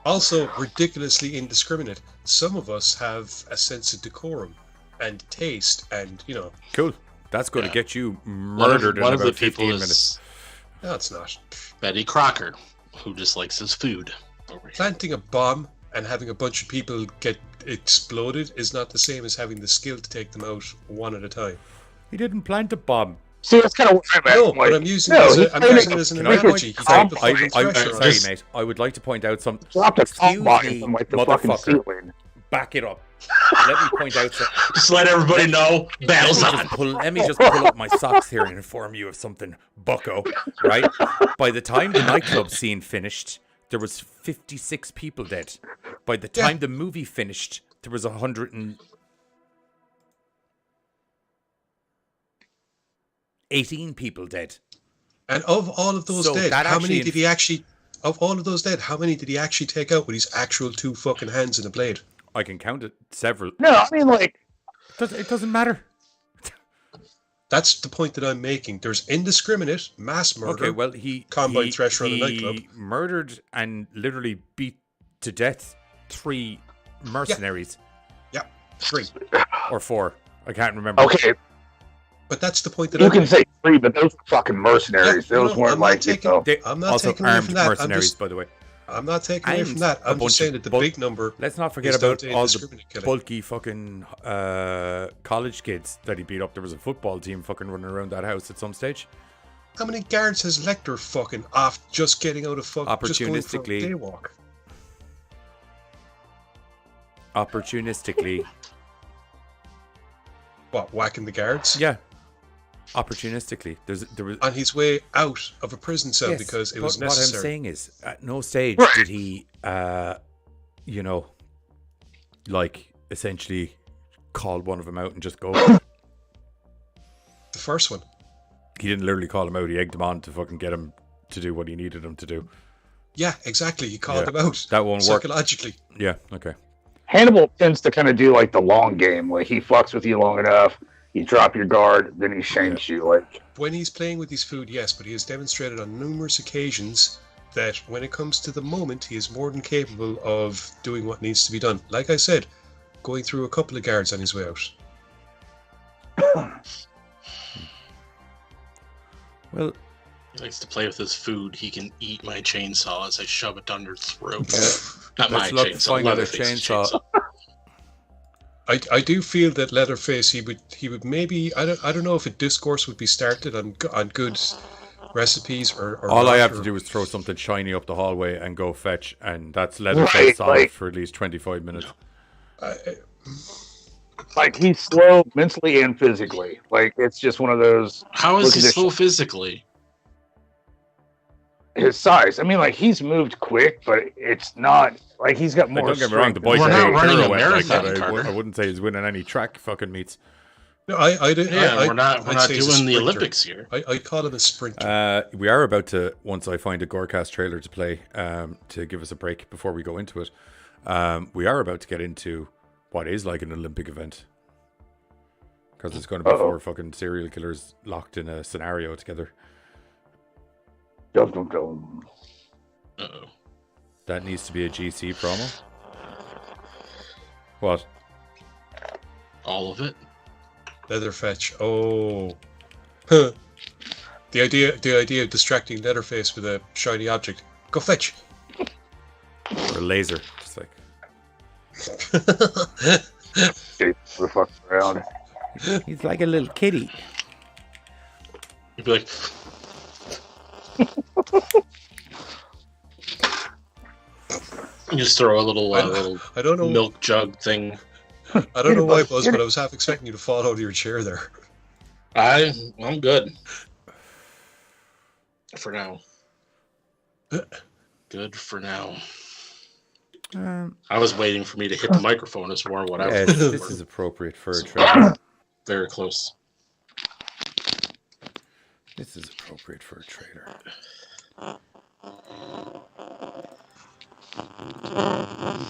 Also, ridiculously indiscriminate. Some of us have a sense of decorum and taste, and Cool. That's going Yeah. to get you One of, murdered in one of about the people 15 is minutes. no, it's not. Betty Crocker, who just likes his food. Over here. Planting a bomb and having a bunch of people get exploded is not the same as having the skill to take them out one at a time. He didn't plant a bomb. see, that's kind of what I'm at. No, Like, but I'm using no, it as, he's I'm saying using it- it as an Can I- analogy. He I- dropped the I- fucking thresher on Sorry, us. mate. I would like to point out some. dropped a Excuse combine me, from like the fucking motherfucker. ceiling. Back it up. Let me point out some. Just let everybody know, battle's on. Let me just pull up my socks here and inform you of something, bucko. Right? By the time the nightclub scene finished, there was 56 people dead. By the time the movie finished, there was 118 people dead. And of all of those So dead, that how many actually- did he actually? Of all of those dead, how many did he actually take out with his actual 2 fucking hands and a blade? I can count it. Several. No, I mean, like, It doesn't matter. That's the point that I'm making. There's indiscriminate mass murder. Okay, well, he Combine thresher on a nightclub. He murdered and literally beat to death 3 mercenaries. Yeah, 3. Or 4. I can't remember. okay, But that's the point that you I'm can making. say 3, but those are fucking mercenaries. Yeah, those no, weren't I'm not like, taking- you know. They I'm not also taking away armed from that. I'm mercenaries, just- by the way. I'm not taking away And from that. a I'm bunch just saying of that the bul- big number. Let's not forget is down about to all the indiscriminate killing. bulky fucking college kids that he beat up. There was a football team fucking running around that house at some stage. How many guards has Lecter fucking off just getting out of fucking just going for a Opportunistically. daywalk? Opportunistically. What, whacking the guards? Yeah. Opportunistically. There was On his way out of a prison cell Yes, because it but was what necessary. I'm saying is, at no stage Right. did he, you know, like, essentially call one of them out and just go. The first one. He didn't literally call him out. He egged him on to fucking get him to do what he needed him to do. Yeah, exactly. He called Yeah. them out. That won't work. Psychologically. Yeah, okay. Hannibal tends to kind of do like the long game. Like, he fucks with you long enough, you drop your guard, then he shanks you. Like, When he's playing with his food, yes, but he has demonstrated on numerous occasions that when it comes to the moment, he is more than capable of doing what needs to be done. Like I said, going through a couple of guards on his way out. Well, He likes to play with his food. He can eat my chainsaw as I shove it down your throat. Not my Let's look to chainsaw, find another Leatherface's chainsaw. I do feel that Leatherface he would maybe I don't know if a discourse would be started on good recipes or all I not, have to or- do is throw something shiny up the hallway and go fetch, and that's Leatherface solid like- for at least 25 minutes. like, he's slow mentally and physically. Like, it's just one of those. How is Look he at this slow shit. physically? His size. I mean, like, he's moved quick, but it's not like he's got Like, more. don't get me wrong, the boy We're can not do running a pirouette like that. marathon, I wouldn't say he's winning any track fucking meets. No, We're not I'd say he's a doing the sprinter. Olympics here. I call him a sprinter. We are about to, once I find a Gorecast trailer to play, to give us a break before we go into it, we are about to get into what is like an Olympic event. Because it's going to be 4 fucking serial killers locked in a scenario together. Dum, dum, dum. Uh-oh. That needs to be a GC promo. What? All of it? Leatherfetch. Oh. Huh. The idea of distracting Leatherface with a shiny object. Go fetch. Or a laser. Just like. Okay, we're fucking around. He's like a little kitty. You'd be like, you just throw a little, I don't know. milk jug thing. I don't know why, Buzz, but I was half expecting you to fall out of your chair there. I'm good. For now. Good for now. I was waiting for me to hit the microphone as more whatever. Yes, this is appropriate for a trailer. Very close. This is appropriate for a trailer.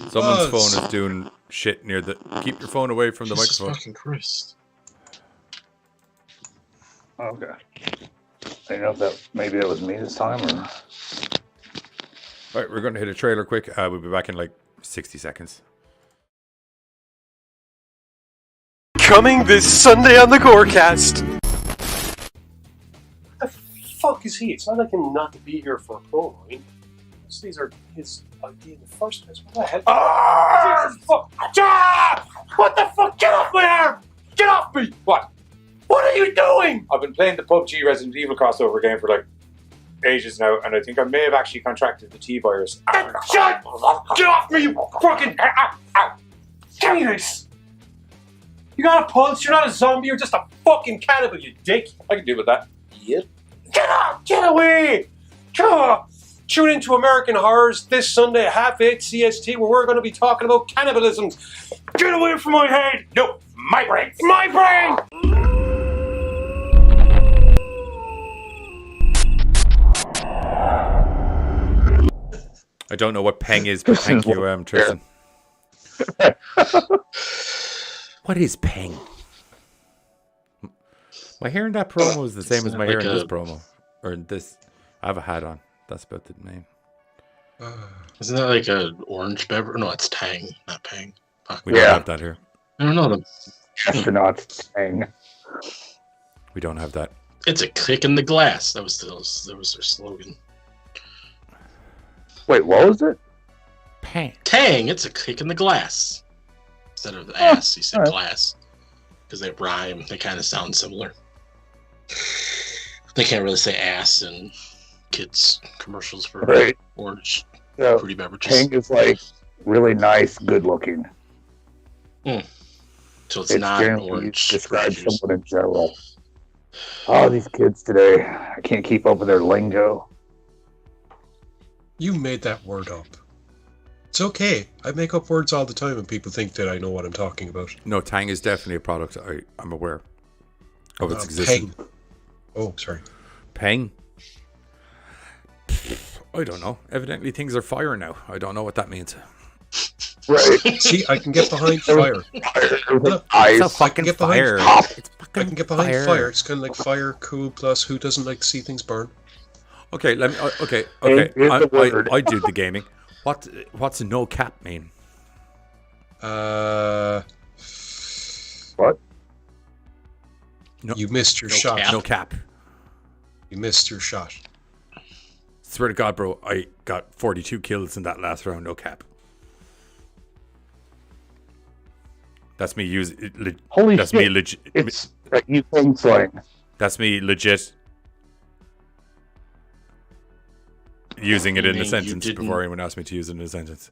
Someone's Buzz. phone is doing shit near the. Keep your phone away from the Jesus microphone. fucking Christ. Okay. I don't know if maybe that was me this time or. All right, we're going to hit a trailer quick. We'll be back in like 60 seconds. Coming this Sunday on the Gorecast. What the fuck is he? It's not like him not to be here for a promo. I mean, these are his idea in the first place. What the hell? Fuck. What the fuck? Get off my arm! Get off me! What? What are you doing? I've been playing the PUBG Resident Evil crossover game for like ages now, and I think I may have actually contracted the T virus. Shut! Get off me, you fucking... Ow! Give me this! You got a pulse? You're not a zombie, you're just a fucking cannibal, you dick! I can deal with that. Get up! Get away! Tune into American Horrors this Sunday at 8:30 CST, where we're going to be talking about cannibalism. Get away from my head! No, my brain. My brain! I don't know what peng is, but thank you, Tristan. What is peng? My hair in that promo is the same as my hair in this promo. Or in this. I have a hat on. That's about the name. Isn't that like an orange beverage? No, it's Tang, not Pang. Fuck. We don't have that here. I don't know. Astronauts thing. We don't have that. It's a kick in the glass. That was their slogan. Wait, what was it? Peng. Tang, it's a kick in the glass. Instead of the ass, he said right. glass. Because they rhyme. They kind of sound similar. They can't really say ass in kids' commercials for orange fruity beverages. Peng is like really nice, good looking. So it's not orange. Describe someone in general. Oh, these kids today. I can't keep up with their lingo. You made that word up. It's okay. I make up words all the time and people think that I know what I'm talking about. No, Tang is definitely a product I'm aware of its existence. Peng. Oh, sorry. Peng? I don't know. Evidently things are fire now. I don't know what that means. Right. See, I can get behind fire. It's a fucking get fire. behind- It's I fucking can get behind fire. It's kind of like fire, cool, plus who doesn't like to see things burn? Okay, let me. Okay. Here's the word. I do the gaming. What's no cap mean? What? No, you missed your shot. cap. No cap. You missed your shot. Swear to God, bro, I got 42 kills in that last round. No cap. That's me using. Holy that's shit. me legit. It's you Peng slang. That's me legit using it in a mean sentence you before anyone asked me to use it in a sentence.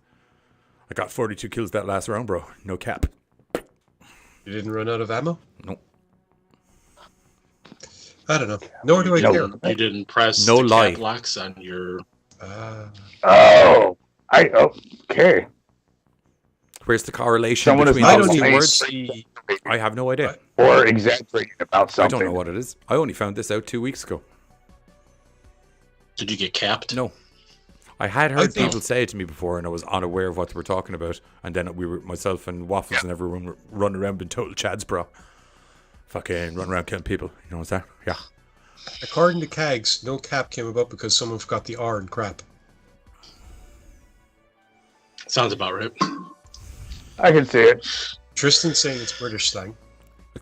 I got 42 kills that last round, bro. No cap. You didn't run out of ammo? Nope. I don't know. Nor do I care. You didn't press No the lie. cap locks on your... Okay. Where's the correlation Someone is between I those don't two even words? see... I have no idea. Or exaggerating about I something. don't know what it is. I only found this out 2 weeks ago. Did you get capped? No. I had heard think- people say it to me before, and I was unaware of what they were talking about. And then we were, myself and Waffles and everyone were running around in total chads, bro. Fucking run around killing people. You know what's that? Yeah. According to Cags, no cap came about because someone forgot the R in crap. Sounds about right. I can see it. Tristan's saying it's British slang.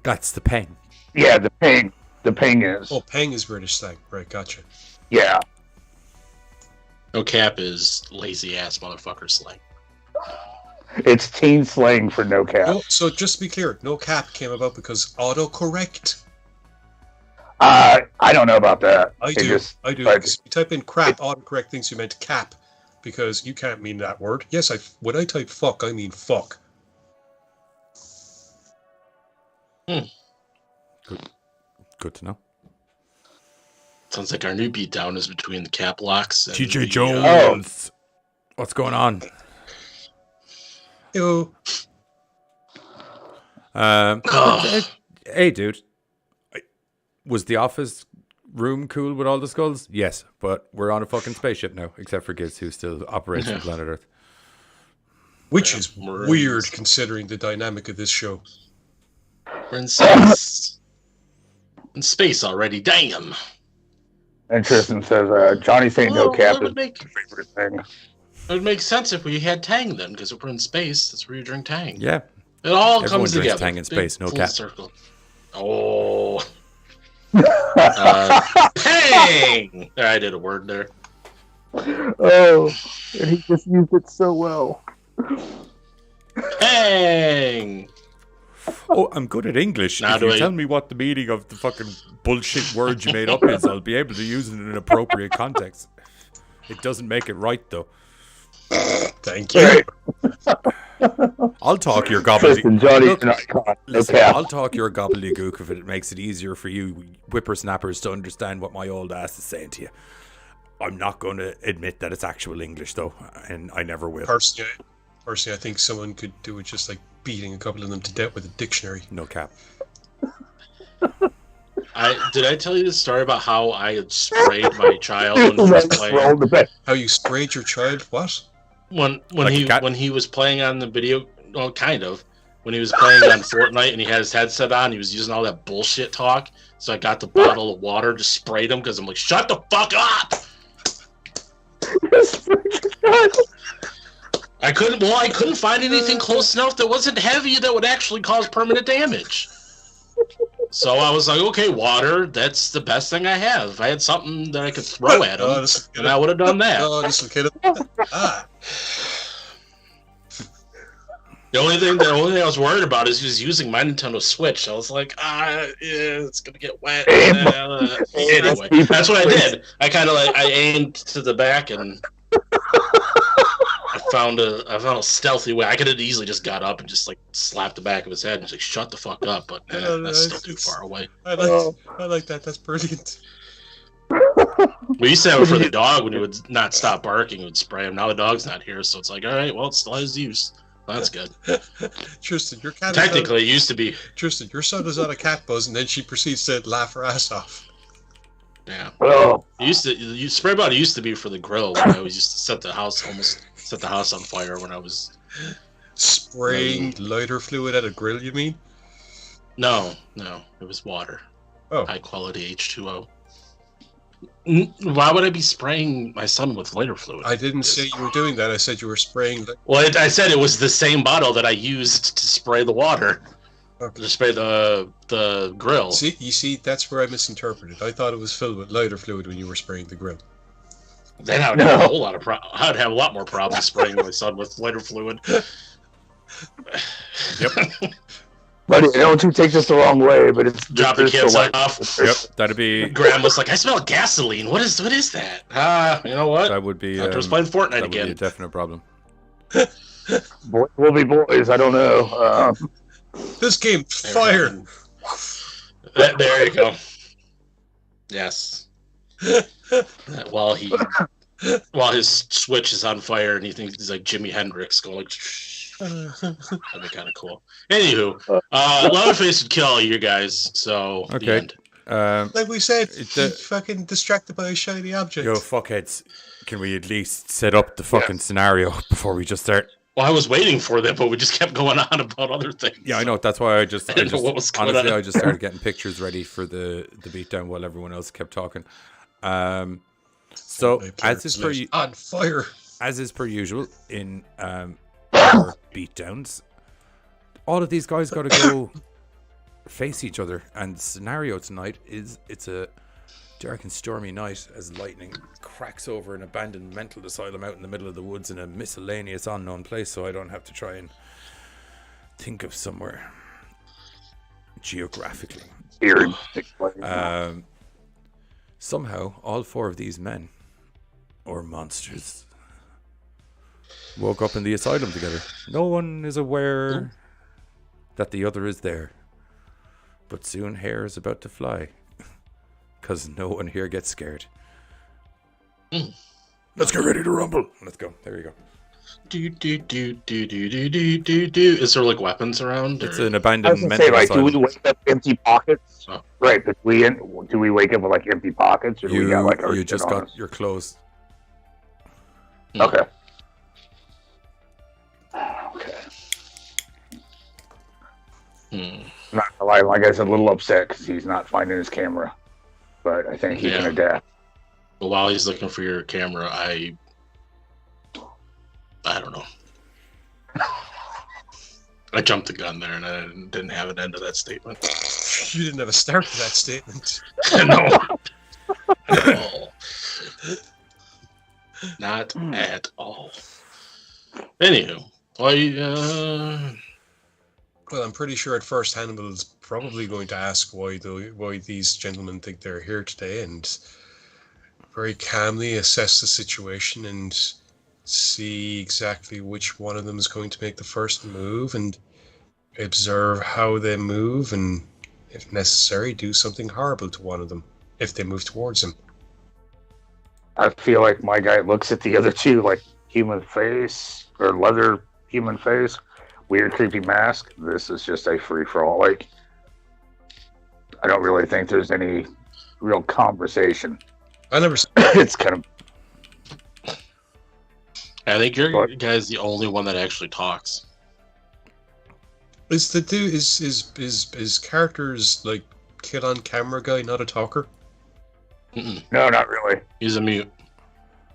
That's the pain. Yeah, the Peng is. Oh, Peng is British slang. Right, gotcha. Yeah. No cap is lazy ass motherfucker slang. It's teen slang for no cap. No, so just to be clear, no cap came about because autocorrect. I don't know about that. I It do. just- I do. but- Because if you type in crap, autocorrect thinks you meant cap. Because you can't mean that word. Yes, when I type fuck, I mean fuck. Good to know. Sounds like our new beatdown is between the cap locks and TJ the, Jones. What's going on? Ew. Hey, dude. Was the office room cool with all the skulls? Yes, but we're on a fucking spaceship now, except for Giz, who still operates on planet Earth. Which is we're- weird considering the dynamic of this show. We're in space. In space already, damn. And Tristan says, Johnny saying no Well, cap that is would make, my favorite thing. it would make sense if we had Tang then, because if we're in space, that's where you drink Tang. Yeah. It all Everyone comes drinks together. Tang in space, Big no full cap. Circle. Oh. Pang! I did a word there. Oh, and he just used it so well. Pang! Oh, I'm good at English. Now If do you I- tell me what the meaning of the fucking bullshit word you made up is, I'll be able to use it in an appropriate context. It doesn't make it right, though. Thank you. I'll talk your Tristan, gobbledygook. Johnny's Look, an icon. No listen, cap. I'll talk your gobbledygook if it makes it easier for you whippersnappers to understand what my old ass is saying to you. I'm not going to admit that it's actual English, though, and I never will. Personally, I think someone could do it just like beating a couple of them to death with a dictionary. No cap. Did I tell you the story about how I had sprayed my child when he was playing? How you sprayed your child? What? When Like he was playing on the video, well, kind of. When he was playing on Fortnite and he had his headset on, he was using all that bullshit talk. So I got the bottle of water, just sprayed him because I'm like, shut the fuck up! I couldn't find anything close enough that wasn't heavy that would actually cause permanent damage. So I was like, okay, water, that's the best thing I have. If I had something that I could throw at him, then I would have done that. Oh, this will kill him. Ah. The only thing I was worried about is he was using my Nintendo Switch. I was like, yeah, it's gonna get wet. Anyway, that's what I did. I aimed to the back and I found a stealthy way. I could have easily just got up and just like slapped the back of his head and just like shut the fuck up, but that's still too far away. I like that. That's brilliant. We used to have it for the dog when he would not stop barking, would spray him. Now the dog's not here, so it's like, all right, well, it still has use. That's good. Tristan, your cat. Technically, it used to be. Tristan, your son is on a cat buzz, and then she proceeds to laugh her ass off. Yeah. Oh. Spray bottle used to be for the grill. When I always used to set the house on fire when I was spraying lighter fluid at a grill. You mean? No, it was water. Oh, high quality H2O. Why would I be spraying my son with lighter fluid? I didn't say you were doing that. I said you were spraying. Well, I said it was the same bottle that I used to spray the water. Okay. To spray the grill. You see, that's where I misinterpreted. I thought it was filled with lighter fluid when you were spraying the grill. Then I would have a whole lot of I'd have a lot more problems spraying my son with lighter fluid. Yep. Buddy, don't you take this the wrong way, but it's drop the kids off. Yep, that'd be. Grandma's like, I smell gasoline. What is that? You know what? That would be. After playing Fortnite that again. Would be a definite problem. Boys will be boys. I don't know. This game, fire. There you go. Yes. While his Switch is on fire and he thinks he's like Jimi Hendrix going like. That'd be kind of cool. Anywho, Leatherface would kill you guys. So okay. Like we said, fucking distracted by a shiny object. Yo, fuckheads! Can we at least set up the fucking scenario before we just start? Well, I was waiting for that, but we just kept going on about other things. Yeah, I know. That's why I just know what was going honestly, on. I just started getting pictures ready for the beatdown while everyone else kept talking. So as is per on fire, as is per usual in our beatdowns, all of these guys got to go face each other, and the scenario tonight is it's a dark and stormy night as lightning cracks over an abandoned mental asylum out in the middle of the woods in a miscellaneous unknown place, so I don't have to try and think of somewhere geographically. Somehow all four of these men or monsters woke up in the asylum together. No one is aware that the other is there, but soon hair is about to fly. Because no one here gets scared. Let's get ready to rumble. Let's go. There you go. Is there like weapons around? It's an abandoned mental say, like, asylum. do we wake up empty pockets? Oh. Right, but do we wake up with like empty pockets, or do we got like our you just shit on got us? your clothes. Okay. Okay. Not gonna lie, like I said, a little upset because he's not finding his camera, but I think he's gonna adapt. But while he's looking for your camera, I don't know. I jumped the gun there, and I didn't have an end to that statement. You didn't have a start to that statement. No. At all. Not at all. Anywho, well, I'm pretty sure at first Hannibal's probably going to ask why these gentlemen think they're here today, and very calmly assess the situation and see exactly which one of them is going to make the first move, and observe how they move, and if necessary, do something horrible to one of them if they move towards him. I feel like my guy looks at the other two like human face or leather human face, weird creepy mask. This is just a free for all. Like, I don't really think there's any real conversation. I never. It's kind of. I think your guy's the only one that actually talks. Is the dude is characters like kid on camera guy not a talker? Mm-mm. No, not really. He's a mute.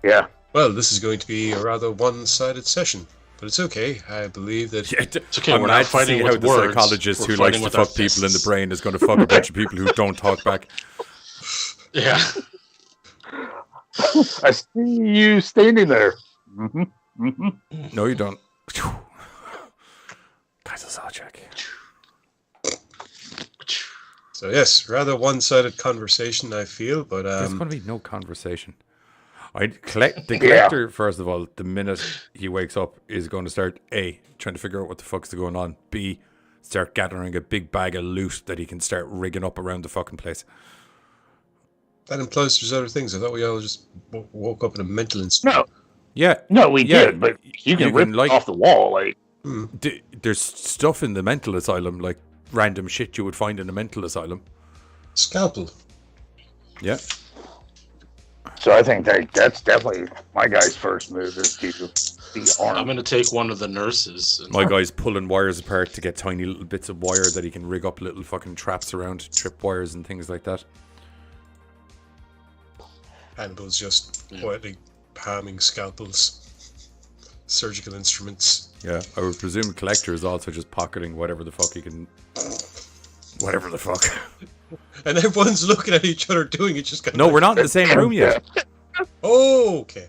Yeah. Well, this is going to be a rather one-sided session, but it's okay. I believe that It's okay. I'm We're mad not to fighting see with how the words. psychologist We're who likes fighting to with our fuck people in the fists. brain is going to fuck a bunch of people who don't talk back. Yeah. I see you standing there. Mm-hmm. Mm-hmm. No, you don't. Guys, I'll check. so. Yes, rather one-sided conversation. I feel, but There's going to be no conversation. The collector, first of all, the minute he wakes up, is going to start A, trying to figure out what the fuck's going on. B, start gathering a big bag of loot that he can start rigging up around the fucking place. that implies there's other things. I thought we all just woke up in a mental institute. No, Yeah, no, we Yeah, did, but you can you rip can, it like- off the wall. Like, there's stuff in the mental asylum, like random shit you would find in a mental asylum. Scalpel. Yeah. so I think that's definitely my guy's first move is to be I'm armed. going to take one of the nurses. And My guy's pulling wires apart to get tiny little bits of wire that he can rig up little fucking traps around, trip wires and things like that. Hannibal's just quietly palming scalpels, surgical instruments. Yeah, I would presume collector is also just pocketing whatever the fuck he can. Whatever the fuck. And everyone's looking at each other doing it. Just kind No, we're not in the same room yet. Oh, okay.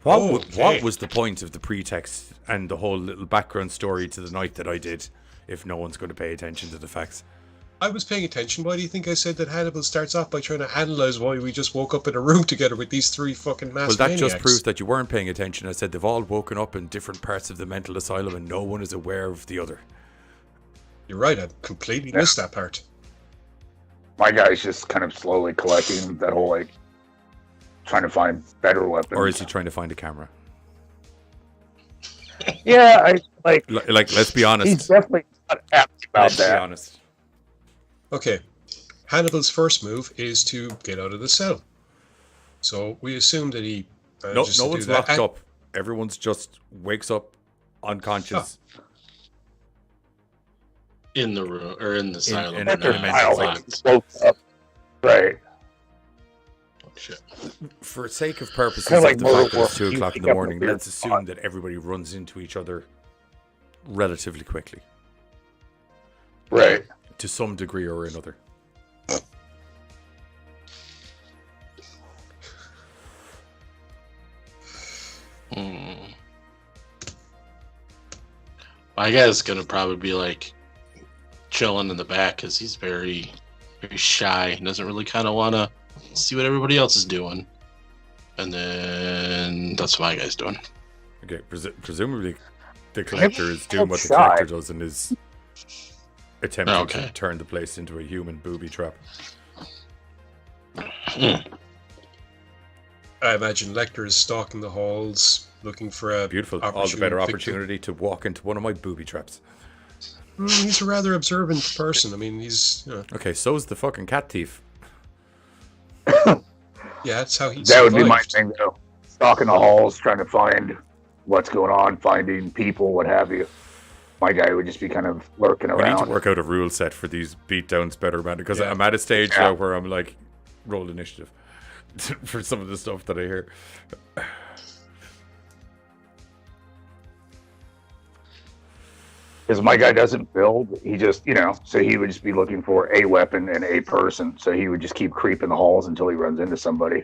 What was the point of the pretext and the whole little background story to the night that I did if no one's going to pay attention to the facts? I was paying attention. Why do you think I said that Hannibal starts off by trying to analyze why we just woke up in a room together with these three fucking masked Well, that just maniacs? proves that you weren't paying attention. I said they've all woken up in different parts of the mental asylum and no one is aware of the other. You're right. I completely missed that part. My guy's just kind of slowly collecting that whole like trying to find better weapons. Or is he trying to find a camera? Yeah, I like. Like, let's be honest. He's definitely not happy about Let's be that. honest. Okay. Hannibal's first move is to get out of the cell. So we assume that he No manages to do one's that. locked And- up. Everyone's just wakes up unconscious. in the room or in the asylum. in and an everything's mental locked. Woke up. Right. Oh, shit. For sake of purposes Kinda like of the fact World that it's War 2 II, o'clock in you the got morning, the weird let's assume spot. that everybody runs into each other relatively quickly, Right. to some degree or another. My guy's gonna probably be like chilling in the back because he's very, very shy. He doesn't really kind of want to see what everybody else is doing. And then that's what my guy's doing. Okay, presumably the collector is doing what the Shy. collector does and is attempting Okay. to turn the place into a human booby trap. I imagine Lecter is stalking the halls, looking for a Beautiful. All the opportune better victim. opportunity to walk into one of my booby traps. He's a rather observant person. I mean, he's Okay, so's the fucking cat thief. yeah, that's how he. That would be my survived. thing, though. Stalking the halls, trying to find what's going on, finding people, what have you. My guy would just be kind of lurking We need to around. work out a rule set for these beatdowns better, man, because Yeah. I'm at a stage Yeah. now where I'm like, roll initiative for some of the stuff that I hear. Because my guy doesn't build, he just, so he would just be looking for a weapon and a person. So he would just keep creeping the halls until he runs into somebody.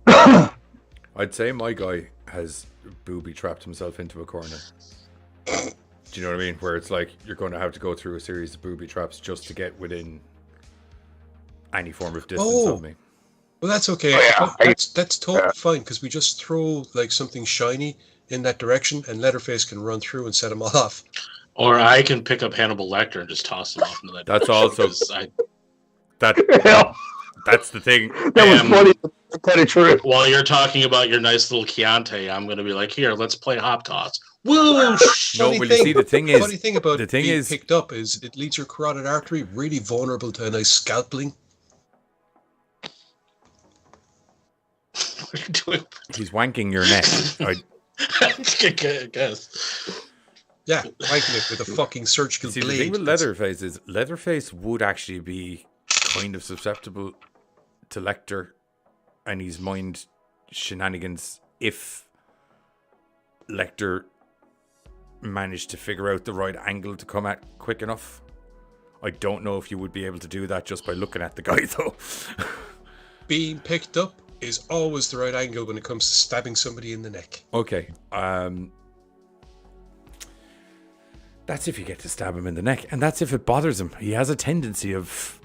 I'd say my guy has booby trapped himself into a corner. Do you know what I mean? Where it's like you're going to have to go through a series of booby traps just to get within any form of distance of me. Well, that's okay. Oh, yeah. That's totally fine because we just throw like something shiny in that direction, and Leatherface can run through and set him off. Or I can pick up Hannibal Lecter and just toss him off into that. That's direction, also 'cause I, that. Yeah, That's the thing. that was funny. kind of true. While you're talking about your nice little Chianti, I'm going to be like, here, let's play hop toss. Whoosh! No, well, you see, the thing is, funny thing about the thing being is, picked up is it leads your carotid artery really vulnerable to a nice scalping. What are you doing? he's wanking your neck. I guess. Yeah, wanking it with a fucking surgical See, blade. the thing with Leatherface is Leatherface would actually be kind of susceptible to Lecter and his mind shenanigans if Lecter managed to figure out the right angle to come at quick enough. I don't know if you would be able to do that just by looking at the guy, though. Being picked up is always the right angle when it comes to stabbing somebody in the neck. Okay. That's if you get to stab him in the neck, and that's if it bothers him. He has a tendency of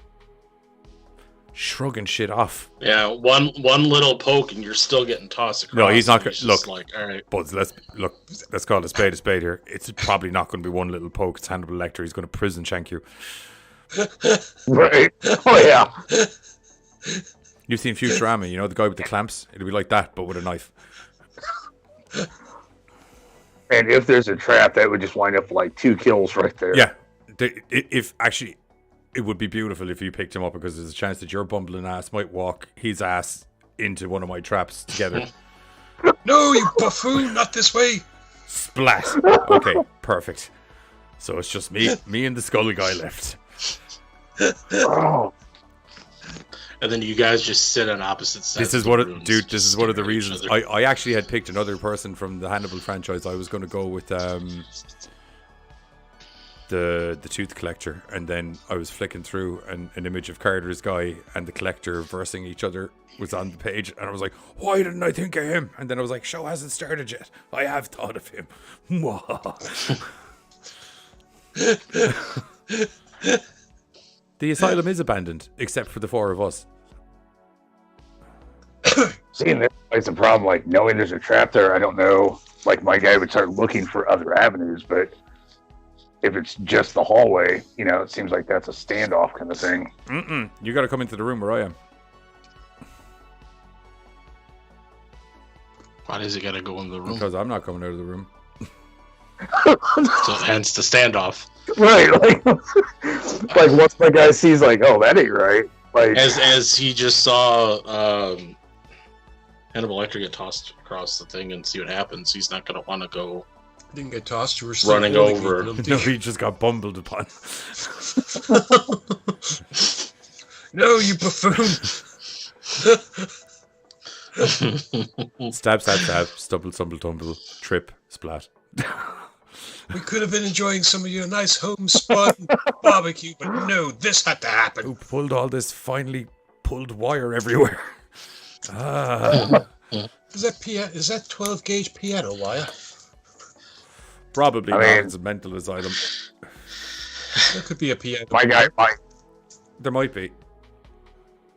shrugging shit off. Yeah, one little poke and you're still getting tossed across. No, he's not going to look. Like, all right, Buds, let's call a spade here. It's probably not going to be one little poke. It's Hannibal Lecter. He's going to prison shank you. Right. Oh, yeah. You've seen Futurama, you know, the guy with the clamps? It'll be like that, but with a knife. And if there's a trap, that would just wind up like 2 kills right there. Yeah. If actually, it would be beautiful if you picked him up, because there's a chance that your bumbling ass might walk his ass into one of my traps together. No, you buffoon, not this way. Splat. Okay, perfect. So it's just me and the skull guy left. Oh. and then you guys just sit on opposite sides. This is one of the reasons I actually had picked another person from the Hannibal franchise. I was going to go with the tooth collector, and then I was flicking through an image of Carter's guy and the collector versing each other was on the page, and I was like, why didn't I think of him? And then I was like, show hasn't started yet. I have thought of him. The asylum is abandoned, except for the 4 of us. Seeing that is the problem. Like, knowing there's a trap there, I don't know. Like, my guy would start looking for other avenues, but if it's just the hallway, you know, it seems like that's a standoff kind of thing. You got to come into the room where I am. Why does he gotta go in the room? Because I'm not coming out of the room. So hence the standoff. Right, like once my guy sees, like, oh, that ain't right. Like, as he just saw Hannibal Lecter get tossed across the thing and see what happens, he's not gonna want to go. Didn't get tossed. You were still running over. No, he just got bumbled upon. No, you buffoon. Stab, stumble, tumble, trip, splat. We could have been enjoying some of your nice homespun barbecue, but no, this had to happen. Who pulled all this finely pulled wire everywhere? Is that 12 gauge piano wire? Probably I not. mean, It's a mental asylum. That could be a piano. my guy might, There might be.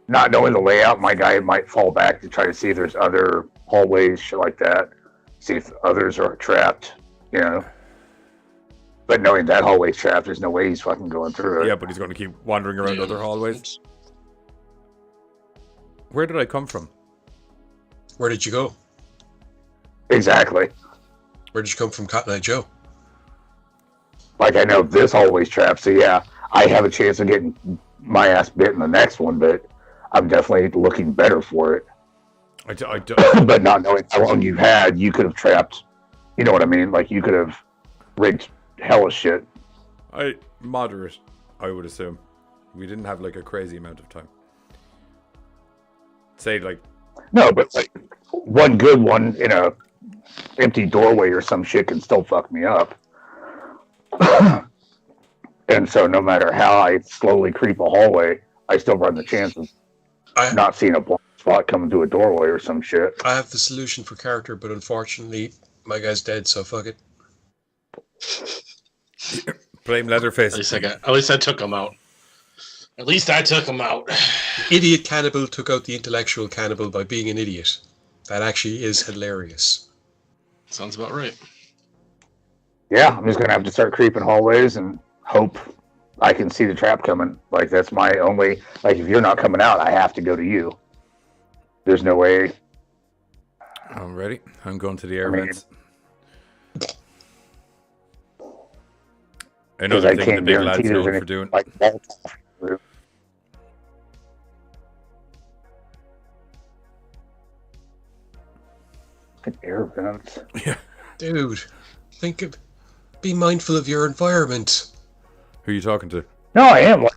not knowing the layout, my guy might fall back to try to see if there's other hallways, shit like that. See if others are trapped, you know. But knowing that hallway's trapped, there's no way he's fucking going through it. Yeah, but he's going to keep wandering around other hallways. Where did I come from? Where did you go? Exactly. Where did you come from, Cotton Eye Joe? Like, I know this hallway's trapped, so yeah, I have a chance of getting my ass bit in the next one, but I'm definitely looking better for it. I don't. But not knowing how long you've had, you could have trapped, you know what I mean? Like, you could have rigged hella shit. Moderate, I would assume. We didn't have like a crazy amount of time. Say like. No, but like one good one in a empty doorway or some shit can still fuck me up. And so no matter how I slowly creep a hallway, I still run the chance of not seeing a blind spot coming to a doorway or some shit. I have the solution for character, but unfortunately, my guy's dead, so fuck it. Blame Leatherface. At least I took him out. At least I took him out. The idiot cannibal took out the intellectual cannibal by being an idiot. That actually is hilarious. Sounds about right. Yeah, I'm just going to have to start creeping hallways and hope I can see the trap coming. Like, that's my only... Like, if you're not coming out, I have to go to you. there's no way. I'm ready. I'm going to the air mean, vents. Because Another I thing the can't big guarantee lad's there's known any for doing. like Molotov room. Fucking air vents. Yeah. Dude, be mindful of your environment. Who are you talking to? No, I am.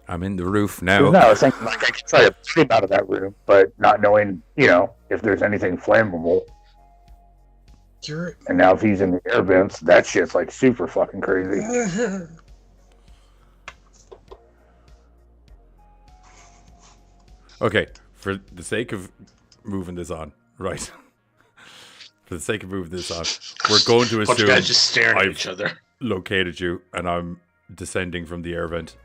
I'm in the roof now. No, I was thinking like I could try to sleep out of that room, but not knowing, if there's anything flammable. And now if he's in the air vents, that shit's like super fucking crazy. Okay, for the sake of moving this on, right? For the sake of moving this on, we're going to Bunch assume of guys just staring at I've each other. located you and I'm descending from the air vent.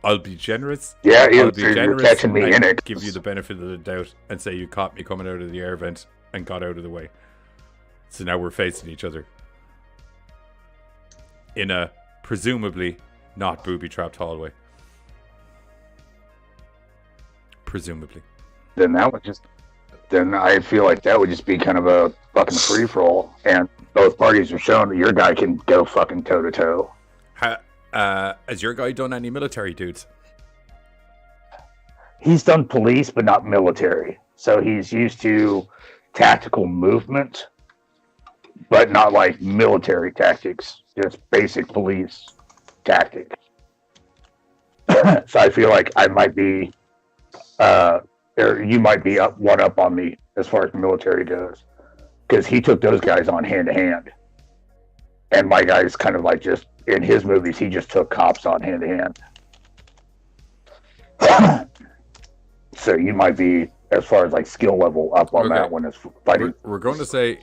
I'll be generous. Yeah, I'll be you're generous catching me and in it. give you the benefit of the doubt and say you caught me coming out of the air vent and got out of the way. So now we're facing each other in a presumably not booby-trapped hallway. Presumably. Then I feel like that would just be kind of a fucking free-for-all, and both parties are showing that your guy can go fucking toe-to-toe. Has your guy done any military dudes? He's done police, but not military. So he's used to tactical movement, but not like military tactics, just basic police tactics. So I feel like I might be, or you might be one up on me as far as the military goes, because he took those guys on hand to hand, and my guy's kind of like just in his movies he just took cops on hand to hand. So you might be, as far as like skill level, up on that one as fighting. We're going to say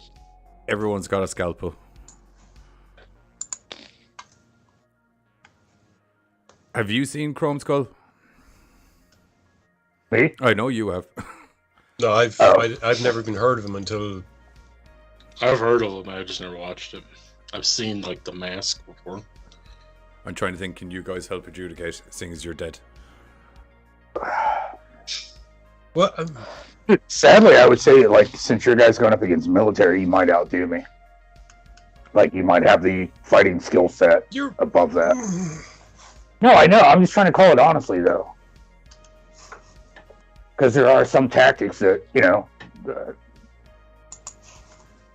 everyone's got a scalpel. Have you seen Chrome Skull? Me? I know you have. No, I've never even heard of him until. I've heard of him. I just never watched it. I've seen like The Mask before. I'm trying to think. Can you guys help adjudicate, seeing as you're dead? Well, sadly, I would say, like, since your guy's going up against military, you might outdo me. Like, you might have the fighting skill set above that. No, I know. I'm just trying to call it honestly, though. Because there are some tactics that,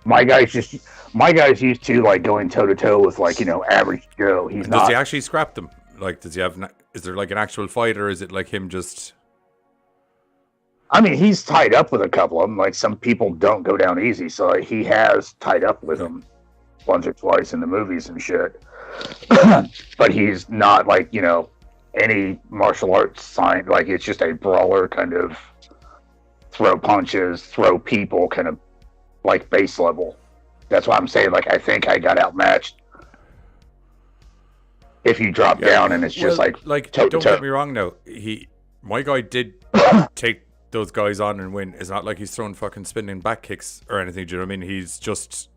my guy's used to, like, going toe-to-toe with, like, average Joe. Does he actually scrap them? Like, does he have... Is there, like, an actual fight, or is it, like, him just... I mean, he's tied up with a couple of them. Like, some people don't go down easy, so like, he has tied up with them once or twice in the movies and shit. But he's not, like, any martial arts sign. Like, it's just a brawler kind of throw punches, throw people kind of, like, base level. That's why I'm saying, like, I think I got outmatched. If you drop down and it's just don't toe-to-toe. get me wrong now. My guy did take those guys on and win. It's not like he's throwing fucking spinning back kicks or anything. Do you know what I mean? He's just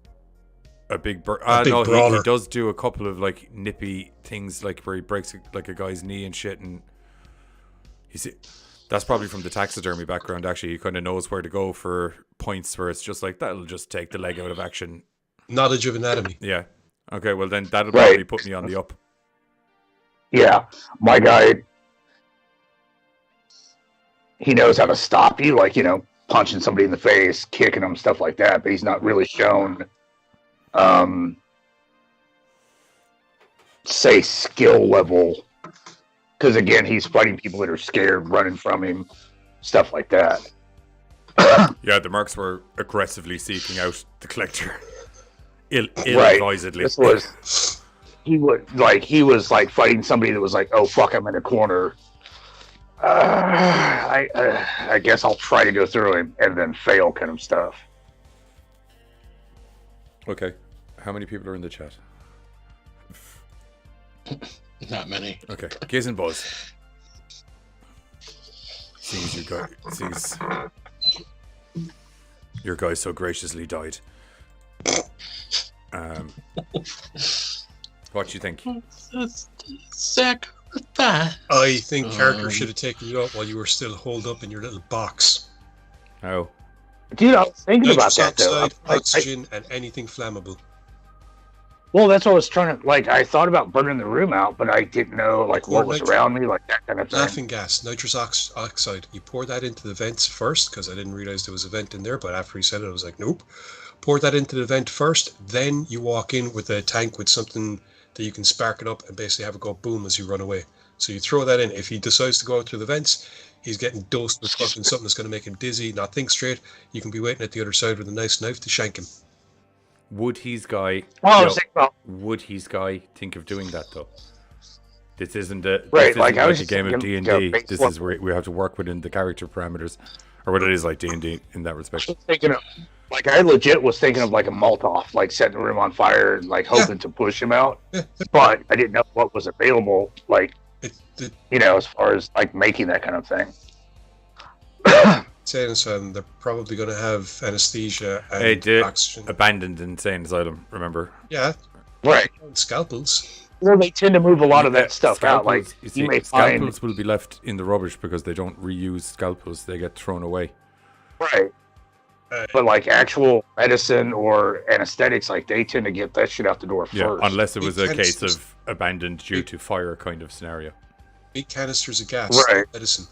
a big no, he does do a couple of like nippy things, like where he breaks like a guy's knee and shit, and that's probably from the taxidermy background. Actually, he kind of knows where to go for points where it's just like that'll just take the leg out of action. Knowledge of anatomy. Yeah. Okay. Well, then that'll probably put me on the up. Yeah, my guy, he knows how to stop you, like, punching somebody in the face, kicking them, stuff like that, but he's not really shown, say, skill level, because, again, he's fighting people that are scared, running from him, stuff like that. Yeah, the Mercs were aggressively seeking out the Collector, ill-advisedly. This was... He was like fighting somebody that was like, oh fuck, I'm in a corner. I guess I'll try to go through him and then fail, kind of stuff. Okay, how many people are in the chat? Not many. Okay, Giz and Buzz. Seems your guy so graciously died. What do you think? Sacrifice. I think character should have taken you out while you were still holed up in your little box. Oh. Dude, I was thinking about Nitrous that though. oxide, oxygen, and anything flammable. Well, that's what I was trying to like. I thought about burning the room out, but I didn't know like what was around me, like that kind of thing. Laughing gas, nitrous oxide. You pour that into the vents first, because I didn't realize there was a vent in there. But after he said it, I was like, nope. Pour that into the vent first, then you walk in with a tank with something that you can spark it up and basically have it go boom as you run away. So you throw that in. If he decides to go out through the vents, he's getting dosed with fucking something that's going to make him dizzy, not think straight. You can be waiting at the other side with a nice knife to shank him. Would his guy? Would his guy think of doing that though? This isn't a right. like I was a game of D&D. This is where we have to work within the character parameters, or what it is like D&D in that respect. I was thinking of, like, I legit was thinking of like a Molotov, like setting the room on fire and like hoping to push him out, but I didn't know what was available, like as far as like making that kind of thing. Insane, they're probably going to have anesthesia and oxygen. Abandoned insane asylum, remember? Yeah. Right. Scalpels. Well, they tend to move a lot of that stuff out. Like, you may scalpels find... will be left in the rubbish because they don't reuse scalpels. They get thrown away. Right. But like actual medicine or anesthetics, like they tend to get that shit out the door first. Unless it was a case of abandoned due to fire kind of scenario. Big canisters of gas. Right. Medicine.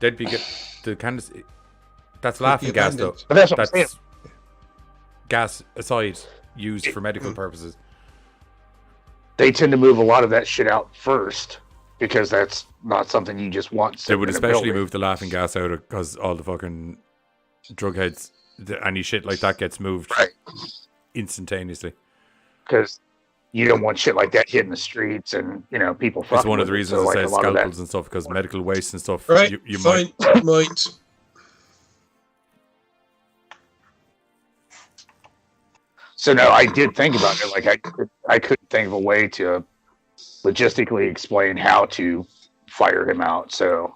They'd be the canister. That's laughing gas though. But that's what I'm saying. Gas aside, used for medical purposes. They tend to move a lot of that shit out first because that's not something you just want. They would especially move the laughing gas out because all the fucking drug heads, any shit like that gets moved instantaneously. Because you don't want shit like that hitting the streets and people. That's one of the reasons I said scalpels and stuff, because medical waste and stuff. Right. You fine. Might. So no, I did think about it. Like I couldn't think of a way to logistically explain how to fire him out. So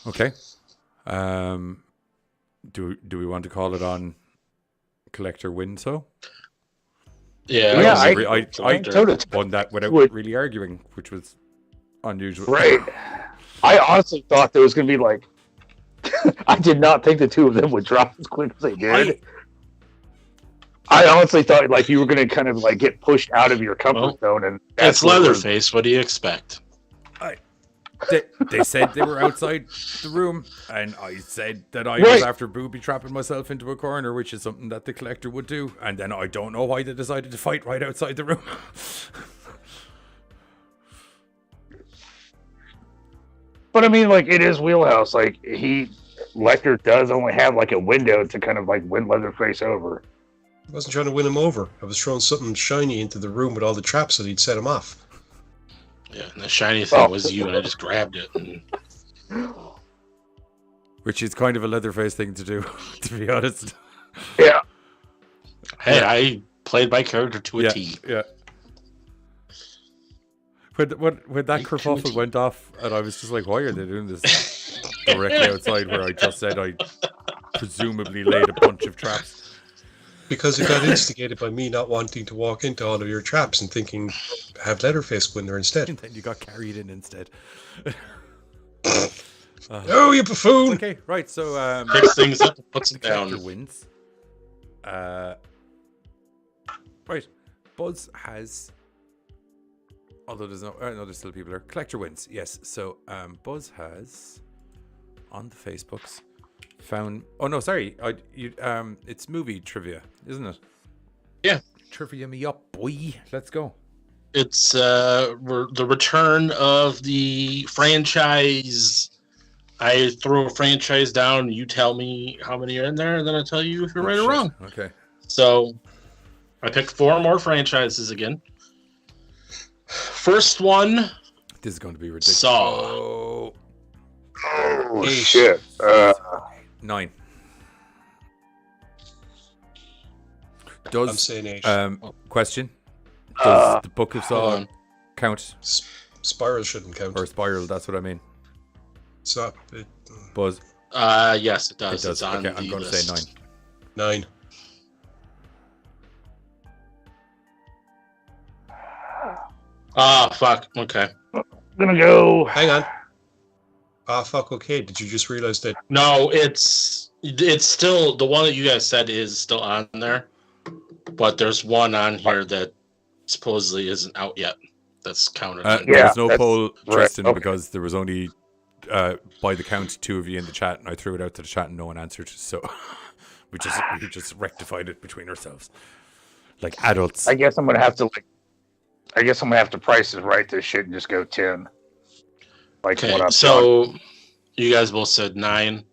okay, do we want to call it on collector win? So I won that without really arguing, which was unusual. Right. I honestly thought there was going to be like. I did not think the two of them would drop as quick as they did. I honestly thought like you were going to kind of like get pushed out of your comfort zone, and that's Leatherface. What do you expect? They said they were outside the room, and I said that I was after booby trapping myself into a corner, which is something that the collector would do. And then I don't know why they decided to fight right outside the room. But I mean, like, it is wheelhouse. Like, Lecter does only have like a window to kind of like win Leatherface over. I wasn't trying to win him over. I was throwing something shiny into the room with all the traps that he'd set him off. Yeah, and the shiny thing was you, and I just grabbed it. Which is kind of a Leatherface thing to do, to be honest. Yeah. Hey, I played my character to a T. Yeah. When that kerfuffle went off, and I was just like, why are they doing this directly outside where I just said I presumably laid a bunch of traps? Because it got instigated by me not wanting to walk into all of your traps and thinking, have Leatherface go in there instead. And then you got carried in instead. Oh, you buffoon! Okay, right, so... picks things up and puts them down. Wins. Right, Buzz has... Although there's there's still people there. Collector wins, yes. So Buzz has on the Facebooks found. Oh no, sorry. It's movie trivia, isn't it? Yeah. Trivia me up, boy. Let's go. It's the return of the franchise. I throw a franchise down. You tell me how many are in there, and then I tell you if you're right or wrong. Okay. So I picked 4 more franchises again. First one. This is going to be ridiculous. Saw. Oh shit. 9. I'm saying 8. Question. Does the Book of Saw count? Spiral shouldn't count. Or Spiral, that's what I mean. So, Buzz. Yes, it does. It does. It's on okay, I'm going to say 9. 9. Ah, fuck. Okay. I'm gonna go. Hang on. Ah, fuck. Okay. Did you just realize that? No, it's still the one that you guys said is still on there, but there's one on here that supposedly isn't out yet. That's counted. There was no poll, right, Tristan, okay. because there was only, by the count, 2 of you in the chat, and I threw it out to the chat and no one answered. So we just rectified it between ourselves, like adults. I guess I'm gonna have to price it right this shit and just go 10. Like Okay, what I've done. so you guys both said 9.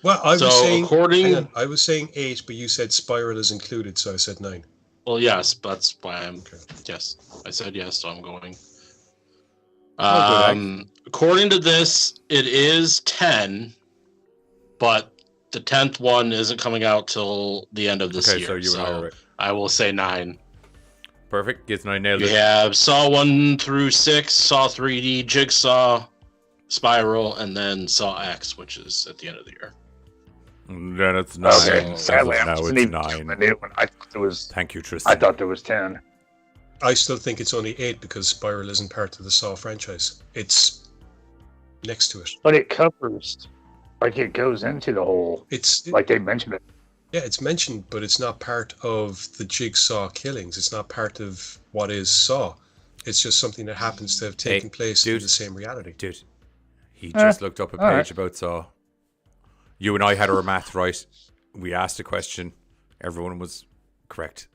Well, I So, was saying. according- hang on, I was saying 8, but you said Spiral is included, so I said 9. Well, yes, that's why I'm. Okay. Yes, I said yes, so I'm going. Oh, good, According to this, it is 10, but the 10th one isn't coming out till the end of this Okay, year. so you and I are right. I will say 9. Perfect. Giz and I nailed You it. have Saw 1 through 6, Saw 3D, Jigsaw, Spiral, and then Saw X, which is at the end of the year. Then it's 9. Okay. Sadly, now I'm just it's even 9. the new one. I thought there was. Thank you, Tristan. I thought there was 10. I still think it's only 8 because Spiral isn't part of the Saw franchise. It's next to it. But it covers, like it goes into the whole. It's Like they mentioned it. yeah, it's mentioned, but it's not part of the Jigsaw killings. It's not part of what is Saw. It's just something that happens to have taken place in dude. the same reality. Dude, he just looked up a page alright. about Saw. You and I had our math right. We asked a question. Everyone was correct.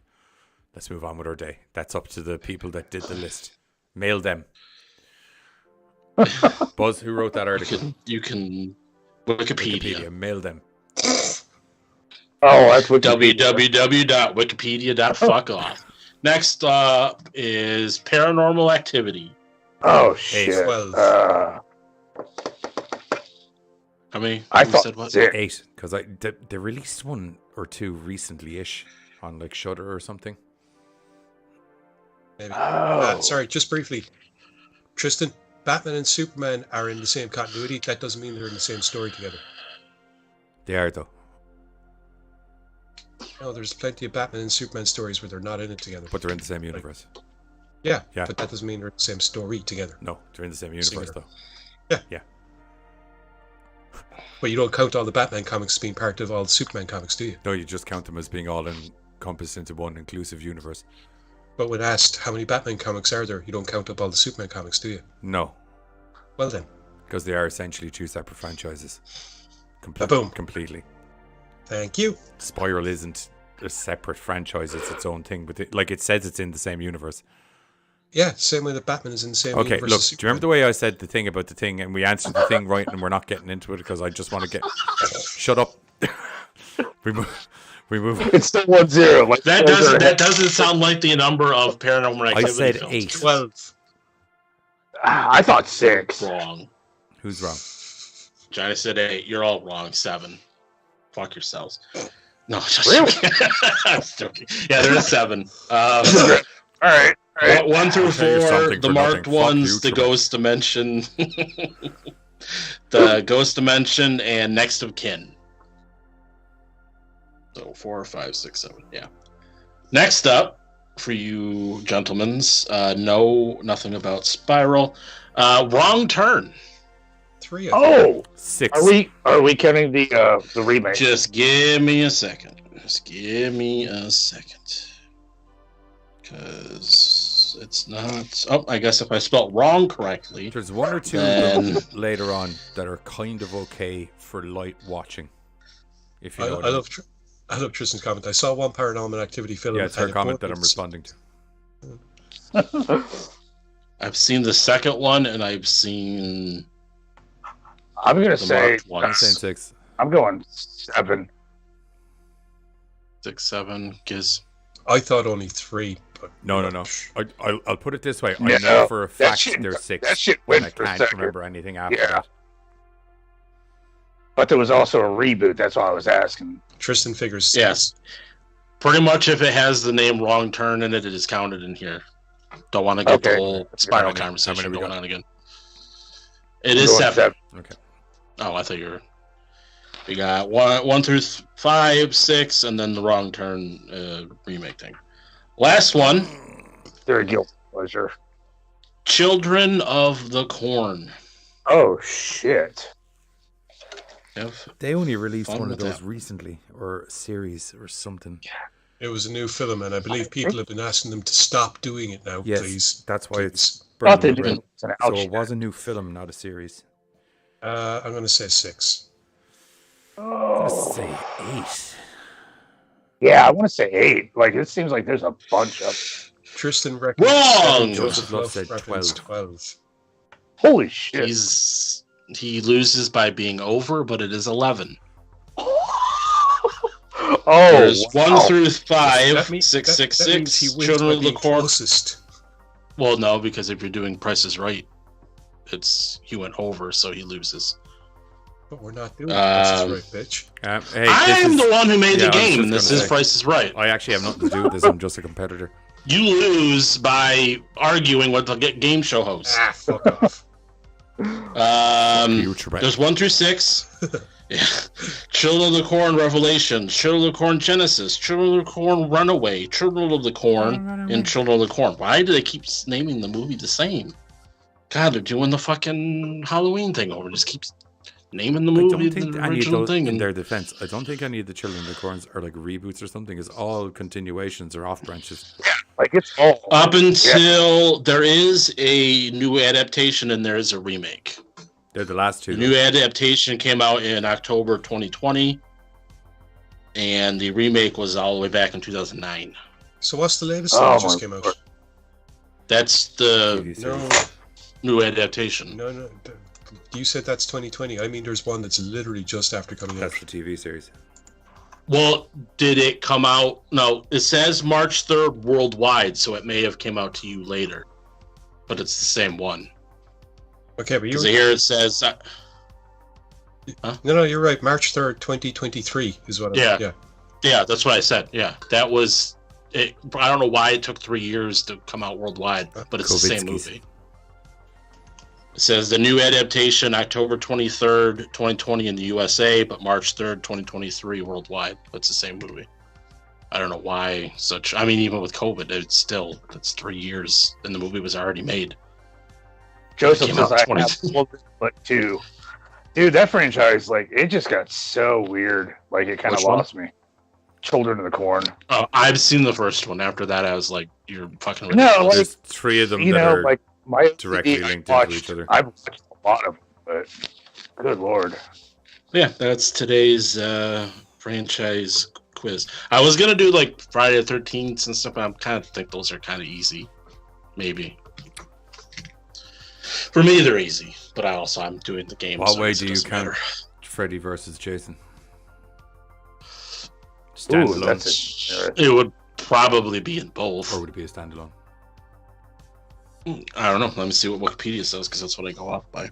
Let's move on with our day. That's up to the people that did the list. Mail them. Buzz, who wrote that article? You can Wikipedia. Mail them. Oh, that's what. www.wikipedia.fuckoff. Next up is Paranormal Activity. Oh shit. 12. How many? I Who thought said what? 6. 8. Because they released 1 or 2 recently-ish on like Shudder or something. Maybe. Oh. Sorry, just briefly. Tristan, Batman and Superman are in the same continuity. That doesn't mean they're in the same story together. They are, though. No, there's plenty of Batman and Superman stories where they're not in it together. But they're in the same universe. Yeah, Yeah. but that doesn't mean they're in the same story together. No, they're in the same universe, Singular. though. Yeah. But you don't count all the Batman comics as being part of all the Superman comics, do you? No, you just count them as being all encompassed into one inclusive universe. But when asked how many Batman comics are there, you don't count up all the Superman comics, do you? No, Well then, because they are essentially 2 separate franchises. Boom. Completely. thank you. Spiral isn't a separate franchise; it's its own thing. But like it says, it's in the same universe. Yeah, same way that Batman is in the same Okay, universe look. as Do you remember the way I said the thing about the thing, and we answered the thing right, and we're not getting into it because I just want to get. Shut up. we move. It's still 1-0. Like That those are- doesn't sound like the number of Paranormal Activity. I said films. 8. 12. I thought 6. Wrong. Who's wrong? Johnny said 8. You're all wrong. 7. Fuck yourselves. No, just Really? joking. I'm just joking. Yeah, there is 7. All right. 1 through I'll tell you 4, something the for marked nothing. Fuck ones, you, the Trevor. Ghost Dimension, the Ghost Dimension, and Next of Kin. So 4, 5, 6, 7. Yeah. Next up, for you gentlemens, know nothing about Spiral. Wrong Turn. 3, I think. Oh, 6. are we counting the remake? Just give me a second. Because it's not. Oh, I guess if I spelled wrong correctly. There's 1 or 2 Then- of them later on that are kind of okay for light watching. If you know what I mean. I love Tristan's comment. I saw one Paranormal Activity film. Yeah, it's her and it comment that I'm was- responding to. I've seen the second one, and I've seen I'm gonna the say marked ones. I'm saying 6. I'm going 7. 6, 7. Giz. I thought only 3. But No. I'll put it this way. I No, know for a that fact shit- there's 6. that shit and went I for can't second. remember anything after Yeah. that. But there was also a reboot. That's why I was asking. Tristan figures. Yes. Pretty much, if it has the name Wrong Turn in it, it is counted in here. Don't want to get the Okay. whole Spiral How many conversation we going got? on again. It I'm is going 7. Okay. Oh, I thought you were. We got 1 through 5, 6, and then the Wrong Turn remake thing. Last one. They're a guilty pleasure. Children of the Corn. Oh shit! They only released Fun one of with those that. recently, or a series or something. It was a new film, and I believe people have been asking them to stop doing it now, Yes, please. that's why it's Thought they burning did red. an So ouch. it was a new film, not a series. I'm going to say 6. Let's Oh. say 8. Yeah, I want to say 8. Like it seems like there's a bunch of. Tristan reckons Wrong! 7, Joseph Love said reckons 12. 12. Holy shit! He loses by being over, but it is 11. Oh, There's wow. 1 through 5, That means- 6, 6, that means 6, he wins Children by of the being Corn. closest. Well, no, because if you're doing Price is Right, he went over, so he loses. But we're not doing Price is Right, bitch. Hey, I'm this the is, one who made Yeah, I the was game, just and this gonna is say. Price is Right. I actually have nothing to do with this. I'm just a competitor. You lose by arguing with the game show host. Ah, fuck off. You, Trebek. There's 1 through 6. Yeah. Children of the Corn Revelation, Children of the Corn Genesis, Children of the Corn Runaway, Children of the Corn, and Children of the Corn. Why do they keep naming the movie the same? God, they're doing the fucking Halloween thing over. Just keeps naming the I movie don't think the any of original those, thing. in And their defense, I don't think any of the Children of the Corns are like reboots or something. It's all continuations or off branches. Like it's all up until there is a new adaptation and there is a remake. They're the last two. The new adaptation came out in October 2020, and the remake was all the way back in 2009. So what's the latest Oh, one that just my came out? God. That's the TV series. No, new adaptation. no. You said that's 2020. I mean, there's one that's literally just after coming out. That's the TV series. Well, did it come out? No, it says March 3rd worldwide, so it may have came out to you later, but it's the same one. Okay, but Because you're here it says, no, you're right. March 3rd, 2023 is what. Yeah. yeah, that's what I said. Yeah, that was it. I don't know why it took 3 years to come out worldwide, but it's the same Kovitskis. movie. It says the new adaptation October 23rd, 2020 in the USA, but March 3rd, 2023 worldwide. That's the same movie. I don't know why such. I mean, even with COVID, that's 3 years, and the movie was already made. Joseph Came says out I 20 have one, but 2. Dude, that franchise, like, it just got so weird. Like, it kind of Which one? lost me. Children of the Corn. Oh, I've seen the first one. After that, I was like, "You're fucking No, ridiculous." like, There's 3 of them You that know, are like, my directly I linked into watched, each other. I've watched a lot of them, but good lord. Yeah, that's today's franchise quiz. I was gonna do like Friday the 13th and stuff, but I kind of think those are kind of easy. Maybe for me they're easy, but I'm doing the game. What so I way guess it do you doesn't count matter. Freddy versus Jason? Ooh, Standalone, that's interesting. It would probably be in both. or would it be a standalone? I don't know. Let me see what Wikipedia says because that's what I go off by.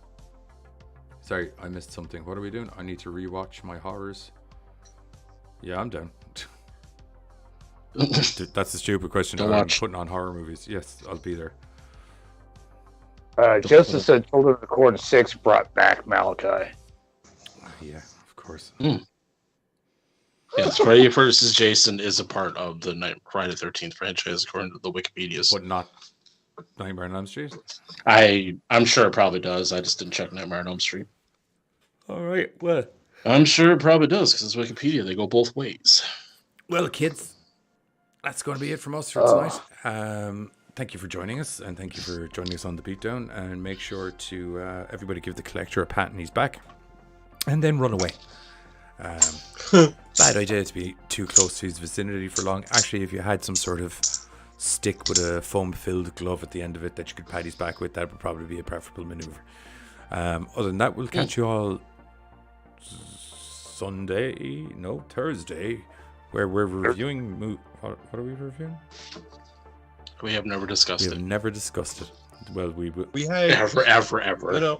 Sorry, I missed something. What are we doing? I need to rewatch my horrors. Yeah, I'm down. Dude, that's a stupid question. Don't I'm watch. putting on horror movies. Yes, I'll be there. Joseph said Children of the Corn 6 brought back Malachi. Yeah, of course. Yes, Freddy vs. Jason is a part of the Friday the 13th franchise according to the Wikipedia's. But not Nightmare on Elm Street. I'm sure it probably does. I just didn't check Nightmare on Elm Street. All right. Well, I'm sure it probably does because it's Wikipedia. They go both ways. well, kids, that's going to be it from us for tonight. Thank you for joining us, and thank you for joining us on the Beatdown. And make sure to everybody give the collector a pat on his back, and then run away. Bad idea to be too close to his vicinity for long. Actually, if you had some sort of stick with a foam-filled glove at the end of it that you could pat his back with, that would probably be a preferable maneuver. Other than that, we'll catch you all Thursday, where we're reviewing. What are we reviewing? We have never discussed We it. have never discussed it. Well, we will. We had Ever. No,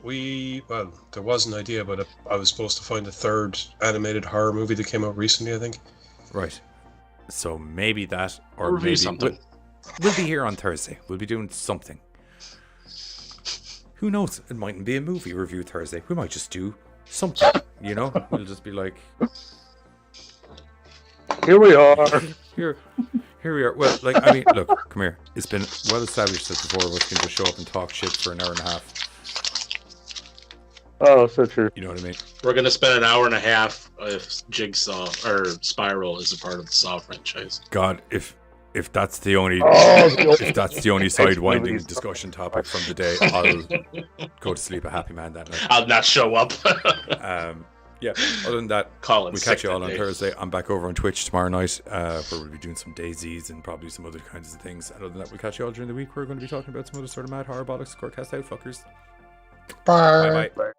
well, there was an idea, but I was supposed to find a third animated horror movie that came out recently, I think. Right. So maybe that, or Review maybe something. we'll be here on Thursday. We'll be doing something. Who knows? It mightn't be a movie review Thursday. We might just do something, you know? We'll just be like, Here we are. here we are. Well, like, I mean, look, come here. It's been well established that the four of us can just show up and talk shit for an hour and a half. Oh, so true. You know what I mean? We're gonna spend an hour and a half if Jigsaw or Spiral is a part of the Saw franchise. God, if that's the only Oh, if that's the only sidewinding discussion topic from the day, I'll go to sleep a happy man that night. I'll not show up. Yeah. Other than that, Colin, we'll catch you all on Thursday. I'm back over on Twitch tomorrow night, where we'll be doing some daisies and probably some other kinds of things. And other than that, we'll catch you all during the week. We're going to be talking about some other sort of mad horror bollocks. Gorecast out, fuckers. Bye. Bye.